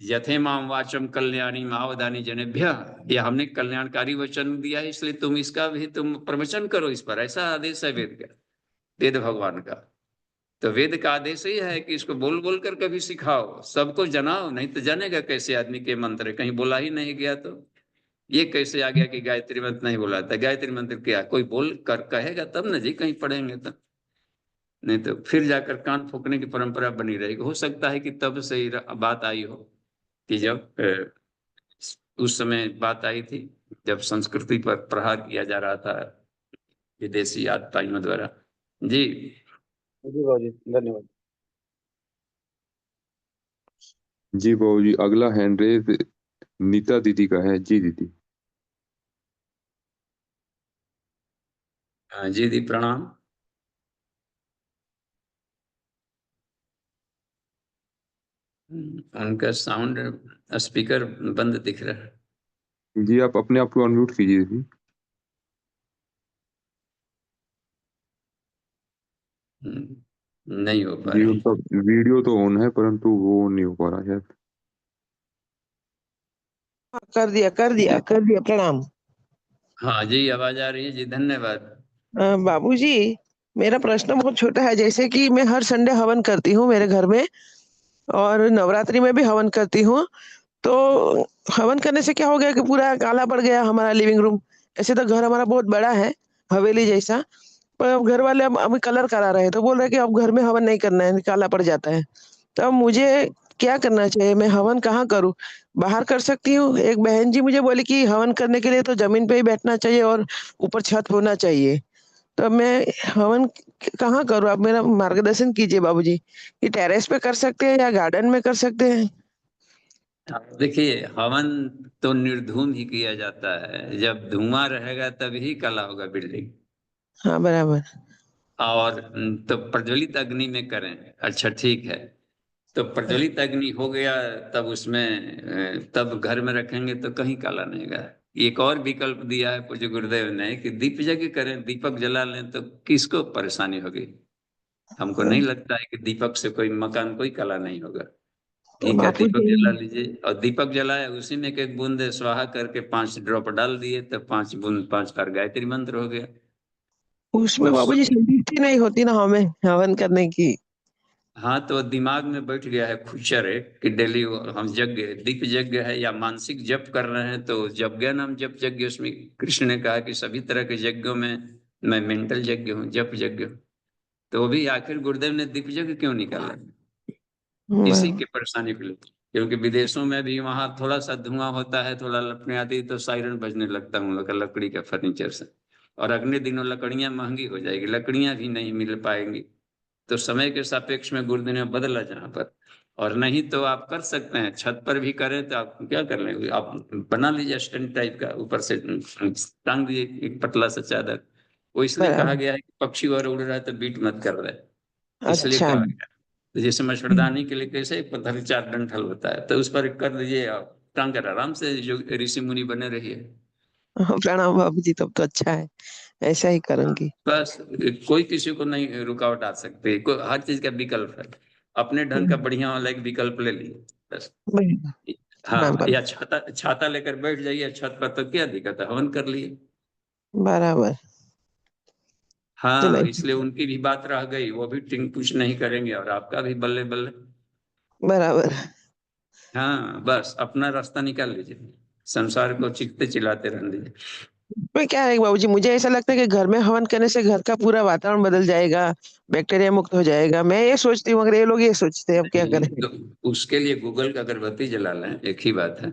यथे माम वाचम कल्याणी मावदानी जनेभ्य, यह हमने कल्याणकारी वचन दिया है, इसलिए तुम इसका भी तुम प्रवचन करो इस पर, ऐसा आदेश है वेद का, वेद भगवान का। तो वेद का आदेश ही है कि इसको बोल बोल कर कभी सिखाओ, सबको जनाओ, नहीं तो जानेगा कैसे आदमी के मंत्र है? कहीं बोला ही नहीं गया तो ये कैसे आ गया कि गायत्री मंत्र नहीं बोला था? गायत्री मंत्र क्या कोई बोल कर कहेगा तब ना जी, कहीं पढ़ेंगे तब, नहीं तो फिर जाकर कान फूकने की परंपरा बनी रहेगी। हो सकता है कि तब से ही बात आई हो, कि जब उस समय बात आई थी जब संस्कृति पर प्रहार किया जा रहा था विदेशी आतताइयों द्वारा जी। जी बाबूजी, धन्यवाद। जी बाबूजी, अगला हैंड रेज नीता दीदी का है। जी दीदी। हाँ, जी दी प्रणाम। उनका साउंड स्पीकर बंद दिख रहा है। जी, आप अपने आप को अनम्यूट कीजिए दीदी। नहीं हो पा जी, रहा। उनका वीडियो तो ऑन है, परंतु वो नहीं हो पा रहा शायद। कर दिया प्रणाम। हाँ जी, आवाज आ रही है जी, धन्यवाद। बाबूजी, मेरा प्रश्न बहुत छोटा है। जैसे कि मैं हर संडे हवन करती हूँ मेरे घर में, और नवरात्रि में भी हवन करती हूँ। तो हवन करने से क्या हो गया कि पूरा काला पड़ गया हमारा लिविंग रूम। ऐसे तो घर हमारा बहुत बड़ा है, हवेली जैसा। पर अब घर वाले अब अभी कलर करा रहे हैं, तो बोल रहे हैं कि अब घर में हवन नहीं करना है, काला पड़ जाता है। तो अब मुझे क्या करना चाहिए? मैं हवन कहाँ करूँ? बाहर कर सकती हूँ? एक बहन जी मुझे बोली कि हवन करने के लिए तो जमीन पे ही बैठना चाहिए और ऊपर छत होना चाहिए। तो अब मैं हवन कहाँ करूँ? आप मेरा मार्गदर्शन कीजिए बाबूजी। ये टेरेस पे कर सकते हैं या गार्डन में कर सकते हैं? देखिए, हवन तो निर्धूम ही किया जाता है, जब धुआं रहेगा तभी कला होगा बिल्डिंग। हाँ, बराबर। और तो प्रज्वलित अग्नि में करें, अच्छा ठीक है। तो प्रज्वलित अग्नि हो गया, तब उसमें तब घर में रखेंगे तो कहीं काला नहीं होगा। एक और विकल्प दिया है पूज्य गुरुदेव ने कि दीप यज्ञ करें, दीपक जला लें, तो किसको परेशानी होगी? हमको नहीं लगता है कि दीपक से कोई मकान, कोई काला नहीं होगा। ठीक है, दीपक बापूजी, जला लीजिए, और दीपक जलाए उसी में एक बूंद स्वाहा करके 5 ड्रॉप डाल दिए, तो 5 बूंद 5 बार गायत्री मंत्र हो गया। उसमें तो बाबूजी संतुष्टि नहीं होती ना हमें हवन करने की। हाँ, तो दिमाग में बैठ गया है खुचर है कि डेली हम यज्ञ, दीप यज्ञ है या मानसिक जप कर रहे हैं, तो यज्ञ नाम जप यज्ञ, उसमें कृष्ण ने कहा कि सभी तरह के यज्ञों में मैं मेंटल यज्ञ हूँ, जप यज्ञ हूँ। तो वो भी आखिर गुरुदेव ने दीप यज्ञ क्यों निकाला? इसी बराबर। की परेशानी के लिए, क्योंकि विदेशों में भी वहां थोड़ा सा धुआं होता है, थोड़ा लपटें आती है, तो सायरन बजने लगता है उन लोग का लकड़ी का फर्नीचर से। और अगले दिनों लकड़ियां महंगी हो जाएगी, लकड़ियां भी नहीं मिल पाएंगी। तो समय के सापेक्ष में गुरुदेव ने बदला जहां पर। और नहीं तो आप कर सकते हैं, छत पर भी करें, तो आप क्या कर लेंगे, आप बना लीजिए स्टैंड टाइप का, ऊपर से टांग दीजिए एक पतला सा चादर। वो इसलिए कहा बराबर। गया है कि पक्षी और उड़ रहा है तो बीट मत कर रहे, इसलिए अच्छा। कहा गया। तो जैसे मच्छरदानी के लिए कैसे एक पत्थर 4 डंठल होता है, तो उस पर कर दीजिए आप, टांग कर आराम से जो ऋषि मुनि बने रहिए। प्रणाम बाबूजी, तब तो अच्छा है, ऐसा ही हाँ, करूंगी। बस कोई किसी को नहीं रुकावट आ सकती, कोई हर चीज का विकल्प है, अपने ढंग का बढ़िया वाला एक विकल्प ले लीजिए बस। बराबर। प्रणाम हाँ, बाबू। या छाता छाता लेकर बैठ जाइए छत पर, तो क्या दिक्कत है, हवन कर लिए। बराबर। हाँ, चलो। इसलिए उनकी भी बात रह गई, वो भी टिंग कुछ नहीं करेंगे, और आपका भी बल्ले बल्ले। बराबर। हाँ, बस अपना रास्ता निकाल लीजिए, संसार को चीखते चिल्लाते रहने दीजिए। में क्या है बाबूजी, मुझे ऐसा लगता है कि घर में हवन करने से घर का पूरा वातावरण बदल जाएगा, बैक्टीरिया मुक्त हो जाएगा। मैं ये सोचती हूँ, मगर ये लोग ये सोचते हैं, अब क्या करें? तो उसके लिए गूगल का अगरबत्ती जला लें, एक ही बात है।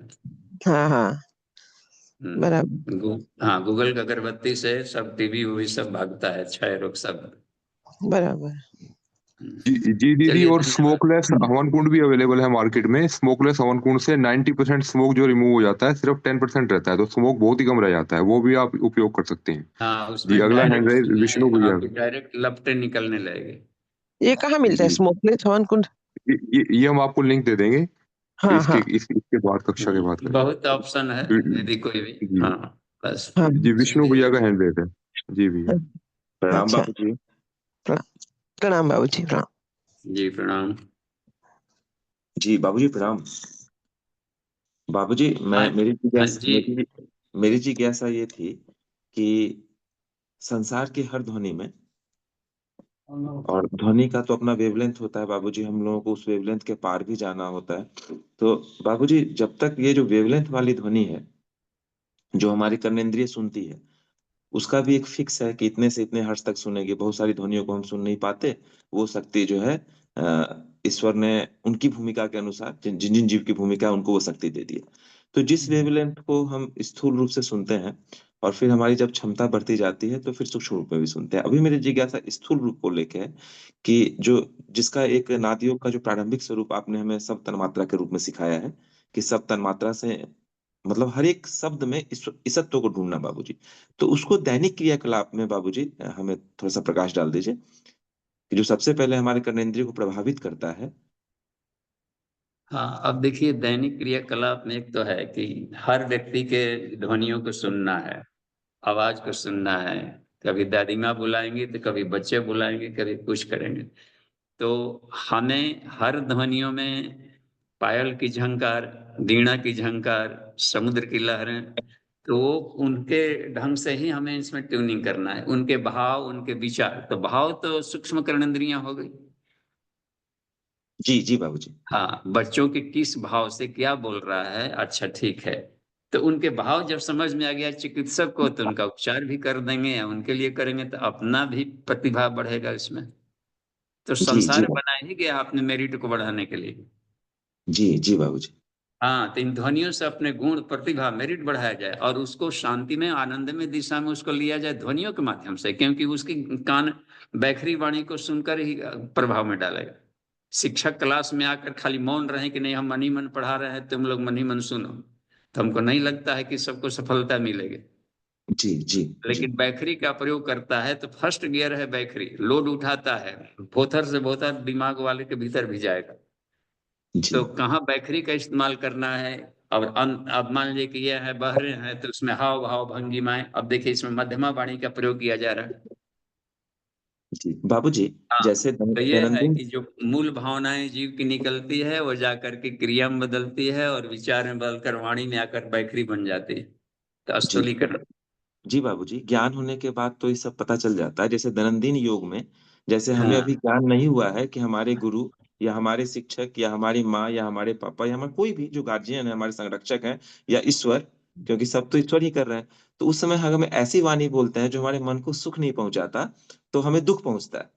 हाँ, हाँ, बराबर। हाँ, गूगल का अगरबत्ती से सब टीबी उबी सब भागता है, क्षय रोग सब। बराबर। जी दीदी, चलिए, और धन्यवाद। स्मोकलेस हवन कुंड भी अवेलेबल है मार्केट में। स्मोकलेस हवन कुंड से 90% स्मोक जो रिमूव हो जाता है, सिर्फ 10% रहता है, तो स्मोक बहुत ही कम रह जाता है, वो भी आप उपयोग कर सकते हैं। हाँ, जी, उसमें अगला हैंड डायरेक्ट राइज विष्णु भैया। आपकी डायरेक्ट लपटें निकलने लगेगी। ये कहाँ मिलता है जी, स्मोकलेस हवन कुंड? ये हम आपको लिंक दे देंगे, हाँ, इसके हाँ, इसके बाद, कक्षा के बाद करेंगे। बहुत ऑप्शन है, यदि कोई भी। जी हाँ, बस। हाँ। जी, विष्णु भैया का हैंड रेज है। जी भैया। प्रणाम अच्छा, बाबूजी। प्रणाम बाबूजी, प्रणाम। जी, प्रणाम। जी बाबूजी प्रणाम। बाबूजी हाँ, मैं हाँ जी। मेरी जिज्ञासा ये थी कि संसार की हर ध्वनि में, और ध्वनि का तो अपना वेवलेंथ होता है बाबूजी, हम लोगों को उस वेवलेंथ के पार भी जाना होता है। तो बाबूजी, जब तक ये जो वेवलेंथ वाली ध्वनि है जो हमारी कर्नेंद्रिय सुनती है, उसका भी एक फिक्स है कि इतने से इतने हर्ट्ज तक सुनेगी। बहुत सारी ध्वनियों को हम सुन नहीं पाते। वो शक्ति जो है ईश्वर ने उनकी भूमिका के अनुसार, जिन जिन जिन जीव की भूमिका है, उनको वो शक्ति दे दी है। तो जिस वेवलेंथ को हम स्थूल रूप से सुनते हैं, और फिर हमारी जब क्षमता बढ़ती जाती है तो फिर सूक्ष्म रूप में भी सुनते हैं। अभी मेरी जिज्ञासा स्थूल रूप को लेके है कि जो जिसका एक नादयोग का जो प्रारंभिक स्वरूप आपने हमें सब तन्मात्रा के रूप में सिखाया है, कि सब तन्मात्रा से मतलब हर एक शब्द में ईसत्व को ढूंढना बाबूजी। तो उसको दैनिक क्रियाकलाप में बाबूजी हमें थोड़ा सा प्रकाश डाल दीजिए, कि जो सबसे पहले हमारे कर्मेंद्रिय को प्रभावित करता है। हाँ, अब देखिए, दैनिक क्रियाकलाप में एक तो है कि हर व्यक्ति के ध्वनियों को सुनना है, आवाज को सुनना है। कभी दादी माँ बुलाएंगे तो कभी बच्चे बुलाएंगे, कभी कुछ करेंगे। तो हमें हर ध्वनियों में पायल की झंकार, वीणा की झंकार, समुद्र की लहरें, तो वो उनके ढंग से ही हमें इसमें ट्यूनिंग करना है। उनके भाव, उनके विचार, तो भाव तो सूक्ष्म कर्णेंद्रियां हो गई। जी जी बाबूजी। हाँ, बच्चों के किस भाव से क्या बोल रहा है, अच्छा ठीक है। तो उनके भाव जब समझ में आ गया चिकित्सक को, तो उनका उपचार भी कर देंगे या उनके लिए करेंगे, तो अपना भी प्रतिभा बढ़ेगा इसमें। तो जी जी संसार बना ही गया आपने मेरिट को बढ़ाने के लिए। जी जी बाबूजी। हाँ, तो इन ध्वनियों से अपने गुण, प्रतिभा, मेरिट बढ़ाया जाए, और उसको शांति में, आनंद में दिशा में उसको लिया जाए ध्वनियों के माध्यम से, क्योंकि उसकी कान बैखरी वाणी को सुनकर ही प्रभाव में डालेगा। शिक्षक क्लास में आकर खाली मौन रहे कि नहीं हम मन ही मन पढ़ा रहे हैं, तुम लोग मन ही मन सुनो, तो हमको नहीं लगता है कि सबको सफलता मिलेगी। जी जी जी लेकिन बैखरी का प्रयोग करता है तो फर्स्ट गियर है बैखरी, लोड उठाता है, बोथर से बोथर दिमाग वाले के भीतर भी जाएगा। जी तो कहाँ बैखरी का इस्तेमाल करना है। और अब मान लीजिए कि यह है बहरे हैं, तो उसमें हाव भाव भंगिमाएं, अब देखिए इसमें मध्यमा वाणी का प्रयोग किया जा रहा है। जी बाबूजी। हाँ, जैसे तो ये है दैनंदिन। कि जो मूल भावनाएं जीव की निकलती है, वो जाकर के क्रिया में बदलती है, और विचार में बदलकर वाणी में आकर बैखरी बन जाती है। तो जी स्थूलीकरण। जी बाबूजी, ज्ञान होने के बाद तो ये सब पता चल जाता है। जैसे दैनंदिन योग में, जैसे हमें हाँ, अभी ज्ञान नहीं हुआ है कि हमारे गुरु या हमारे शिक्षक या हमारी माँ या हमारे पापा या हमारे कोई भी जो गार्जियन है, हमारे संरक्षक हैं, या ईश्वर, क्योंकि सब तो ईश्वर ही कर रहे हैं। तो उस समय हमें ऐसी वाणी बोलते हैं जो हमारे मन को सुख नहीं पहुंचाता, तो हमें दुख पहुंचता है।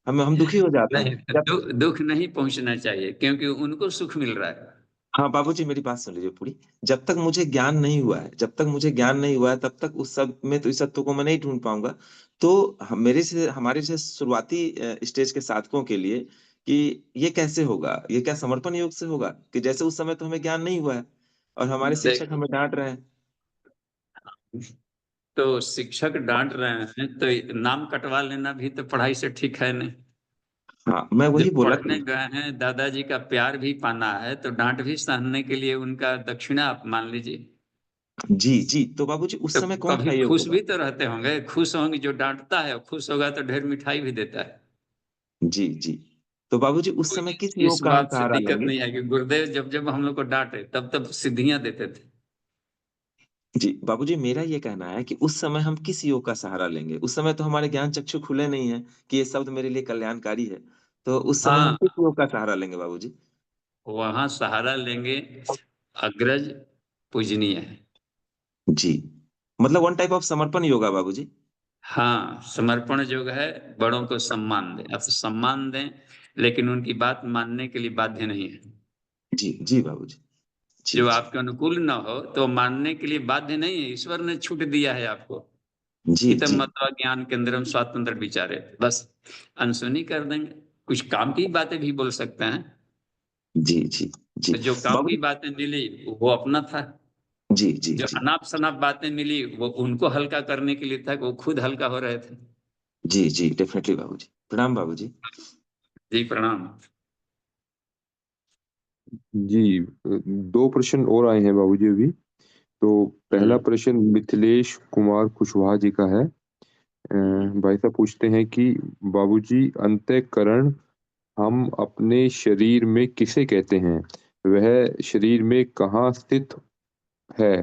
हम दुखी हो जाते हैं नहीं, जब। दुख नहीं पहुंचना चाहिए, क्योंकि उनको सुख मिल रहा है। हाँ बाबूजी, मेरी बात सुन लीजिए पूरी। जब तक मुझे ज्ञान नहीं हुआ है, जब तक मुझे ज्ञान नहीं हुआ है, तब तक उस सब में तो इस सत्व को मैं नहीं ढूंढ पाऊंगा। तो मेरे से हमारे से शुरुआती स्टेज के साधकों के लिए, कि ये कैसे होगा, ये क्या समर्पण योग से होगा, कि जैसे उस समय तो हमें ज्ञान नहीं हुआ है और हमारे शिक्षक देखिए, हमें डांट रहे हैं। तो शिक्षक डांट रहे हैं तो नाम कटवा लेना भी तो पढ़ाई से ठीक है नहीं। हाँ, मैं वही जब बोला पढ़ने कि गए हैं, दादाजी का प्यार भी पाना है, तो डांट भी सहने के लिए उनका दक्षिणा आप मान लीजिए। जी जी, तो बाबूजी उस तो समय कौन सा कभी योग खुश होगा। भी तो रहते होंगे, खुश होंगे, जो डांटता है खुश होगा तो ढेर मिठाई भी देता है। जी जी, तो बाबूजी उस तो समय किस इस योग का हम बात से सहारा दिक्कत लेंगे। नहीं है कि गुरुदेव जब जब हम लोग को डांटे तब तब सिद्धियां देते थे। जी बाबूजी, मेरा ये कहना है कि उस समय हम किस योग का सहारा लेंगे। उस समय तो हमारे ज्ञान चक्षु खुले नहीं है कि ये शब्द मेरे लिए कल्याणकारी है। तो उस समय हम हाँ, किस योग का सहारा लेंगे बाबूजी। वहां सहारा लेंगे, अग्रज पूजनीय है। जी मतलब वन टाइप ऑफ समर्पण योगा बाबूजी। हाँ, समर्पण योग है, बड़ों को सम्मान दें। आप सम्मान दें, लेकिन उनकी बात मानने के लिए बाध्य नहीं है। जी जी बाबूजी। जी जो जी आपके अनुकूल न हो तो मानने के लिए बाध्य नहीं है। ईश्वर ने छूट दिया है आपको। जी हितम जी मत्वा ज्ञान केंद्रम स्वातंत्र विचारे, बस अनसुनी कर देंगे। कुछ काम की बातें भी बोल सकते हैं। जी जी जी तो जो काम की बाबूजी। बातें मिली वो अपना था। जी जी जो जी अनाप शनाप बातें मिली वो उनको हल्का करने के लिए था, कि वो खुद हल्का हो रहे थे। जी जी डेफिनेटली बाबूजी। प्रणाम बाबूजी। जी प्रणाम। जी, 2 प्रश्न और आए हैं बाबूजी अभी। तो पहला प्रश्न मिथिलेश कुमार कुशवाहा जी का है। भाई साहब पूछते हैं कि बाबूजी, अंतःकरण हम अपने शरीर में किसे कहते हैं? वह शरीर में कहाँ स्थित है?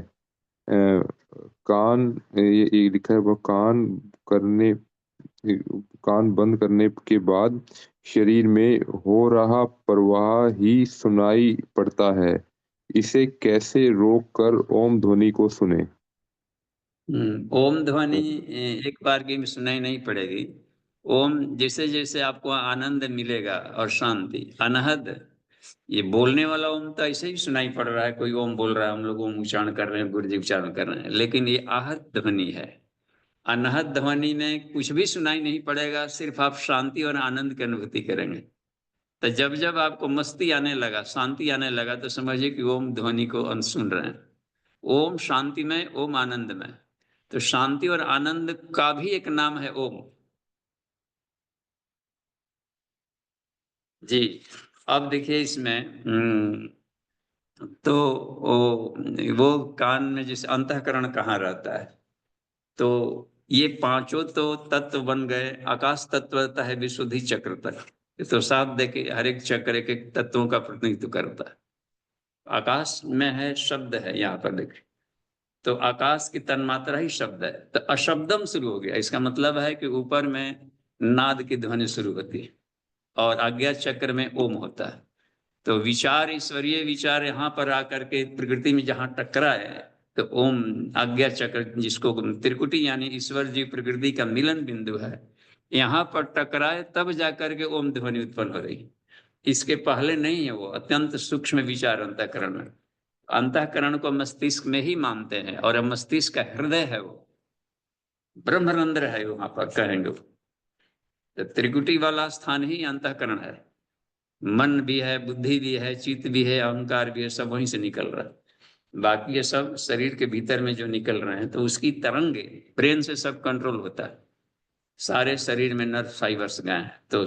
कान, ये लिखा है, वह कान बंद करने के बाद शरीर में हो रहा प्रवाह ही सुनाई पड़ता है। इसे कैसे रोक कर ओम ध्वनि को सुने? ओम ध्वनि एक बार की में सुनाई नहीं पड़ेगी। ओम जैसे जैसे आपको आनंद मिलेगा और शांति, अनहद, ये बोलने वाला ओम तो ऐसे ही सुनाई पड़ रहा है। कोई ओम बोल रहा है, हम लोग ओम उच्चारण कर रहे हैं, गुरु जी उच्चारण कर रहे हैं, लेकिन ये आहत ध्वनि है। अनहद ध्वनि में कुछ भी सुनाई नहीं पड़ेगा, सिर्फ आप शांति और आनंद की अनुभूति करेंगे। तो जब जब आपको मस्ती आने लगा, शांति आने लगा, तो समझिए कि ओम ध्वनि को सुन रहे हैं। ओम शांति में, ओम आनंद में। तो शांति और आनंद का भी एक नाम है ओम। जी। अब देखिए इसमें तो वो कान में जैसे अंतःकरण कहाँ रहता है, तो ये पांचों तो तत्व बन गए। आकाश तत्व रहता है विशुद्धि चक्र तक। तो साफ देखिए, हर एक चक्र एक एक तत्वों का प्रतिनिधित्व करता है। आकाश में है, शब्द है, यहाँ पर देखिए, तो आकाश की तन्मात्रा ही शब्द है। तो अशब्दम शुरू हो गया, इसका मतलब है कि ऊपर में नाद की ध्वनि शुरू होती है और आज्ञा चक्र में ओम होता है। तो विचार, ईश्वरीय विचार यहाँ पर आकर के प्रकृति में जहाँ टकराए, तो ओम आज्ञा चक्र, जिसको त्रिकुटी यानी ईश्वर जी प्रकृति का मिलन बिंदु है, यहाँ पर टकराए तब जाकर के ओम ध्वनि उत्पन्न हो रही। इसके पहले नहीं है। वो अत्यंत सूक्ष्म विचार अंतःकरण में। अंतःकरण को मस्तिष्क में ही मानते हैं, और मस्तिष्क का हृदय है वो, ब्रह्मरंध्र है वहां पर कहेंगे। तो त्रिकुटी वाला स्थान ही अंतःकरण है। मन भी है, बुद्धि भी है, चित्त भी है, अहंकार भी है, सब वहीं से निकल रहा है। बाकी ये सब शरीर के भीतर में जो निकल रहे हैं, तो उसकी तरंगे ब्रेन से सब कंट्रोल होता है। सारे शरीर में नर्व फाइबर्स गए हैं, तो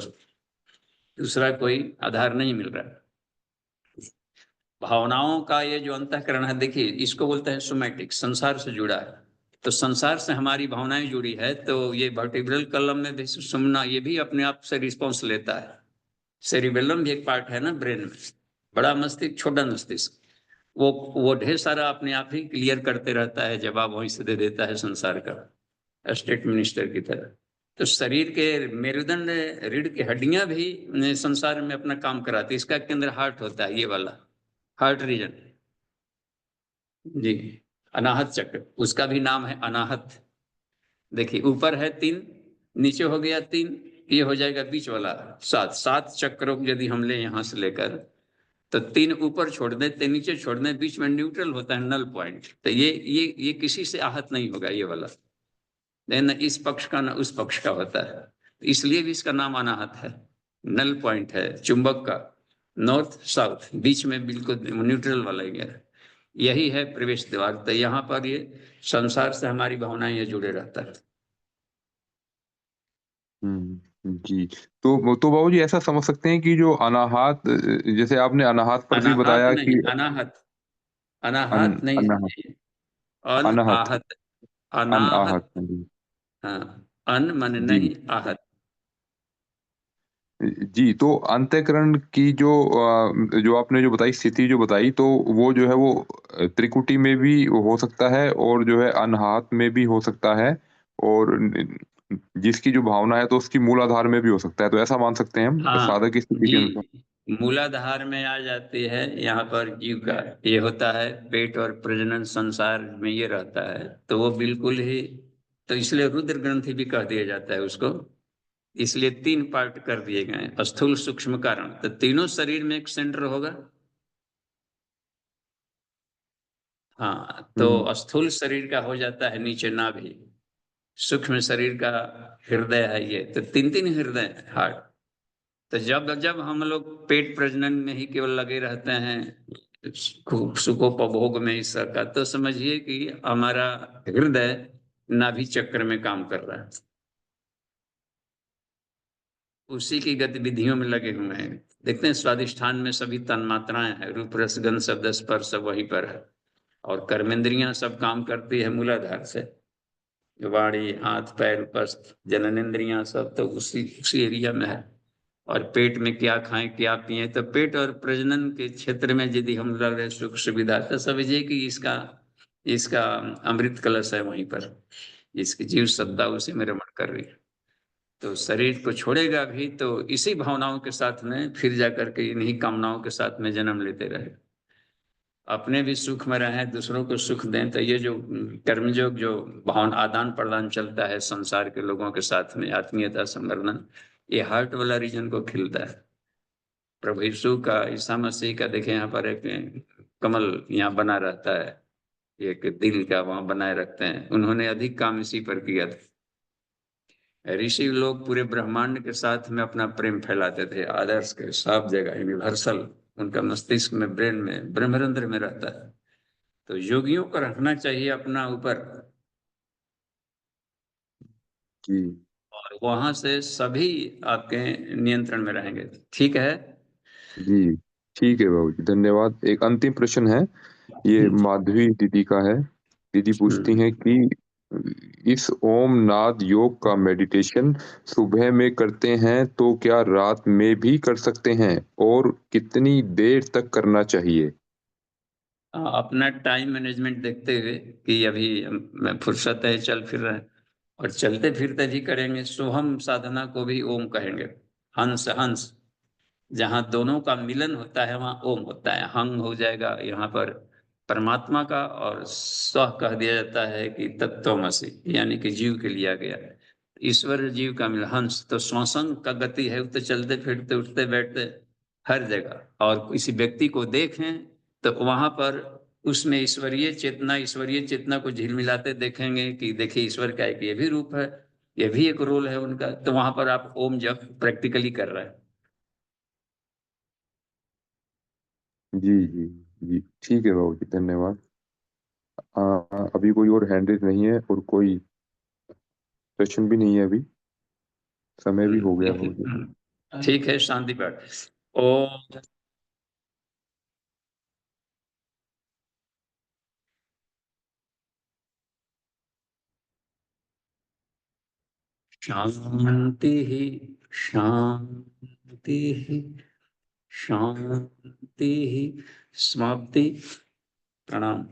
दूसरा कोई आधार नहीं मिल रहा। भावनाओं का ये जो अंतःकरण है, देखिए इसको बोलते हैं सोमैटिक, संसार से जुड़ा है। तो संसार से हमारी भावनाएं जुड़ी है, तो ये वर्टिब्रल कॉलम में भी सुनना, ये भी अपने आप से रिस्पॉन्स लेता है। सेरिबेलम भी एक पार्ट है ना ब्रेन में। बड़ा मस्तिष्क, छोटा मस्तिष्क, वो ढेर सारा अपने आप ही क्लियर करते रहता है, जवाब वहीं से दे देता है संसार का, स्टेट मिनिस्टर की तरह। तो शरीर के मेरुदंड, रीढ़ की हड्डियां भी संसार में अपना काम कराती है। इसका केंद्र हार्ट होता है, ये वाला हार्ट रीजन। जी। अनाहत चक्र, उसका भी नाम है अनाहत। देखिए ऊपर है 3, नीचे हो गया 3, ये हो जाएगा बीच वाला 7। 7 चक्रों को यदि हम ले यहाँ से लेकर, तो 3 ऊपर छोड़ दें, 3 नीचे छोड़ दें, बीच में न्यूट्रल होता है, नल पॉइंट। तो ये किसी से आहत नहीं होगा ये वाला। न इस पक्ष का न उस पक्ष का होता है, इसलिए भी इसका नाम अनाहत है। नल पॉइंट है चुंबक का, नॉर्थ साउथ, बीच में बिल्कुल न्यूट्रल वाला एरिया है। यही है प्रवेश द्वार। तो यहाँ पर ये संसार से हमारी भावनाएं ये जुड़े रहता है। जी। तो बाबूजी ऐसा समझ सकते हैं कि जो अनाहत, जैसे आपने अनाहत पर भी अनाहत बताया नहीं, कि अनाहत। अन अनाहत नहीं अनाहत है, अनाहत अनाहत। अनाहत। अनाहत। जी, हाँ, अन मन जी। नहीं, आहत। जी, तो अंतःकरण की जो आपने जो बताई स्थिति जो बताई, तो वो जो है वो त्रिकुटी में भी हो सकता है और जो है अनाहत में भी हो सकता है, और जिसकी जो भावना है तो उसकी मूल आधार में भी हो सकता है। तो ऐसा मान सकते हैं हम हाँ साधक की स्थिति जी। के अनुसार? मूलाधार में आ जाती है, यहाँ पर जीव का ये होता है, पेट और प्रजनन संसार में ये रहता है, तो वो बिल्कुल ही, तो इसलिए रुद्र ग्रंथि भी कह दिया जाता है उसको। इसलिए 3 पार्ट कर दिए गए, स्थूल सूक्ष्म कारण, तो तीनों शरीर में एक सेंटर होगा। हाँ, तो स्थूल शरीर का हो जाता है नीचे नाभि, सूक्ष्म शरीर का हृदय है ये, तो 3 हृदय है, हार्ट। तो जब जब हम लोग पेट प्रजनन में ही केवल लगे रहते हैं, सुखोपभोग में इस का, तो समझिए कि हमारा हृदय नाभि चक्र में काम कर रहा है, उसी की गतिविधियों में लगे हुए हैं। देखते हैं स्वादिष्ठान में सभी तन्मात्राएं हैं, रूप रस गंध शब्द स्पर्श सब वहीं पर है, और कर्मेंद्रियां सब काम करती है मूलाधार से, वाणी हाथ पैर उपस्थ जननेन्द्रियां सब तो उसी एरिया में है। और पेट में क्या खाएं क्या पिए, तो पेट और प्रजनन के क्षेत्र में यदि हम लग रहे सुख सुविधा, तो समझिए कि इसका इसका अमृत कलश है वहीं पर, इसकी जीव सत्ता उसी में रमण कर रही है। तो शरीर को छोड़ेगा भी तो इसी भावनाओं के साथ में फिर जाकर के इन्हीं कामनाओं के साथ में जन्म लेते रहे, अपने भी सुख में रहें दूसरों को सुख दें। तो ये जो कर्मयोग जो भावना आदान प्रदान चलता है संसार के लोगों के साथ में, आत्मीयता संवर्धन, ये हार्ट वाला रीजन को खिलता है। प्रभु यीशु का, ईसा मसीह का देखें यहाँ पर एक कमल यहाँ बना रहता है, एक दिल का वहां बनाए रखते हैं, उन्होंने अधिक काम इसी पर किया था। ऋषि लोग पूरे ब्रह्मांड के साथ में अपना प्रेम फैलाते थे, आदर्श के सब जगह यूनिवर्सल, उनका मस्तिष्क में ब्रेन में ब्रह्मरंध्र में रहता है। तो योगियों को रखना चाहिए अपना ऊपर, जी और वहां से सभी आपके नियंत्रण में रहेंगे। ठीक है जी, ठीक है बाबू जी, धन्यवाद। एक अंतिम प्रश्न है, ये माधवी दीदी का है। दीदी पूछती हैं कि इस ओम नाद योग का मेडिटेशन सुबह में करते हैं तो क्या रात में भी कर सकते हैं, और कितनी देर तक करना चाहिए? अपना टाइम मैनेजमेंट देखते हुए कि अभी फुर्सत है, चल फिर रहे हैं, और चलते फिरते भी करेंगे। सोहम साधना को भी ओम कहेंगे, हंस हंस, जहां दोनों का मिलन होता है वहां ओम होता है। हंग हो जाएगा यहाँ पर परमात्मा का, और स्व कह दिया जाता है कि तत्वमसि, यानी कि जीव के लिया गया है, ईश्वर जीव का मिलन। हंस तो श्वसन का गति है, तो चलते फिरते उठते बैठते हर जगह, और किसी व्यक्ति को देखें तो वहां पर उसमें ईश्वरीय चेतना को झिलमिलाते देखेंगे कि देखिए ईश्वर का एक ये भी रूप है, ये भी एक रोल है उनका, तो वहां पर आप ओम जप प्रैक्टिकली कर रहे हैं। जी जी जी, ठीक है बाबू जी, धन्यवाद। अभी कोई और हैंड रेज नहीं है, और कोई प्रश्न भी नहीं है अभी, समय भी हो गया बाबू जी। ठीक है, शांति पाठ। ओम शांति शांति शांति। समाप्ति। प्रणाम।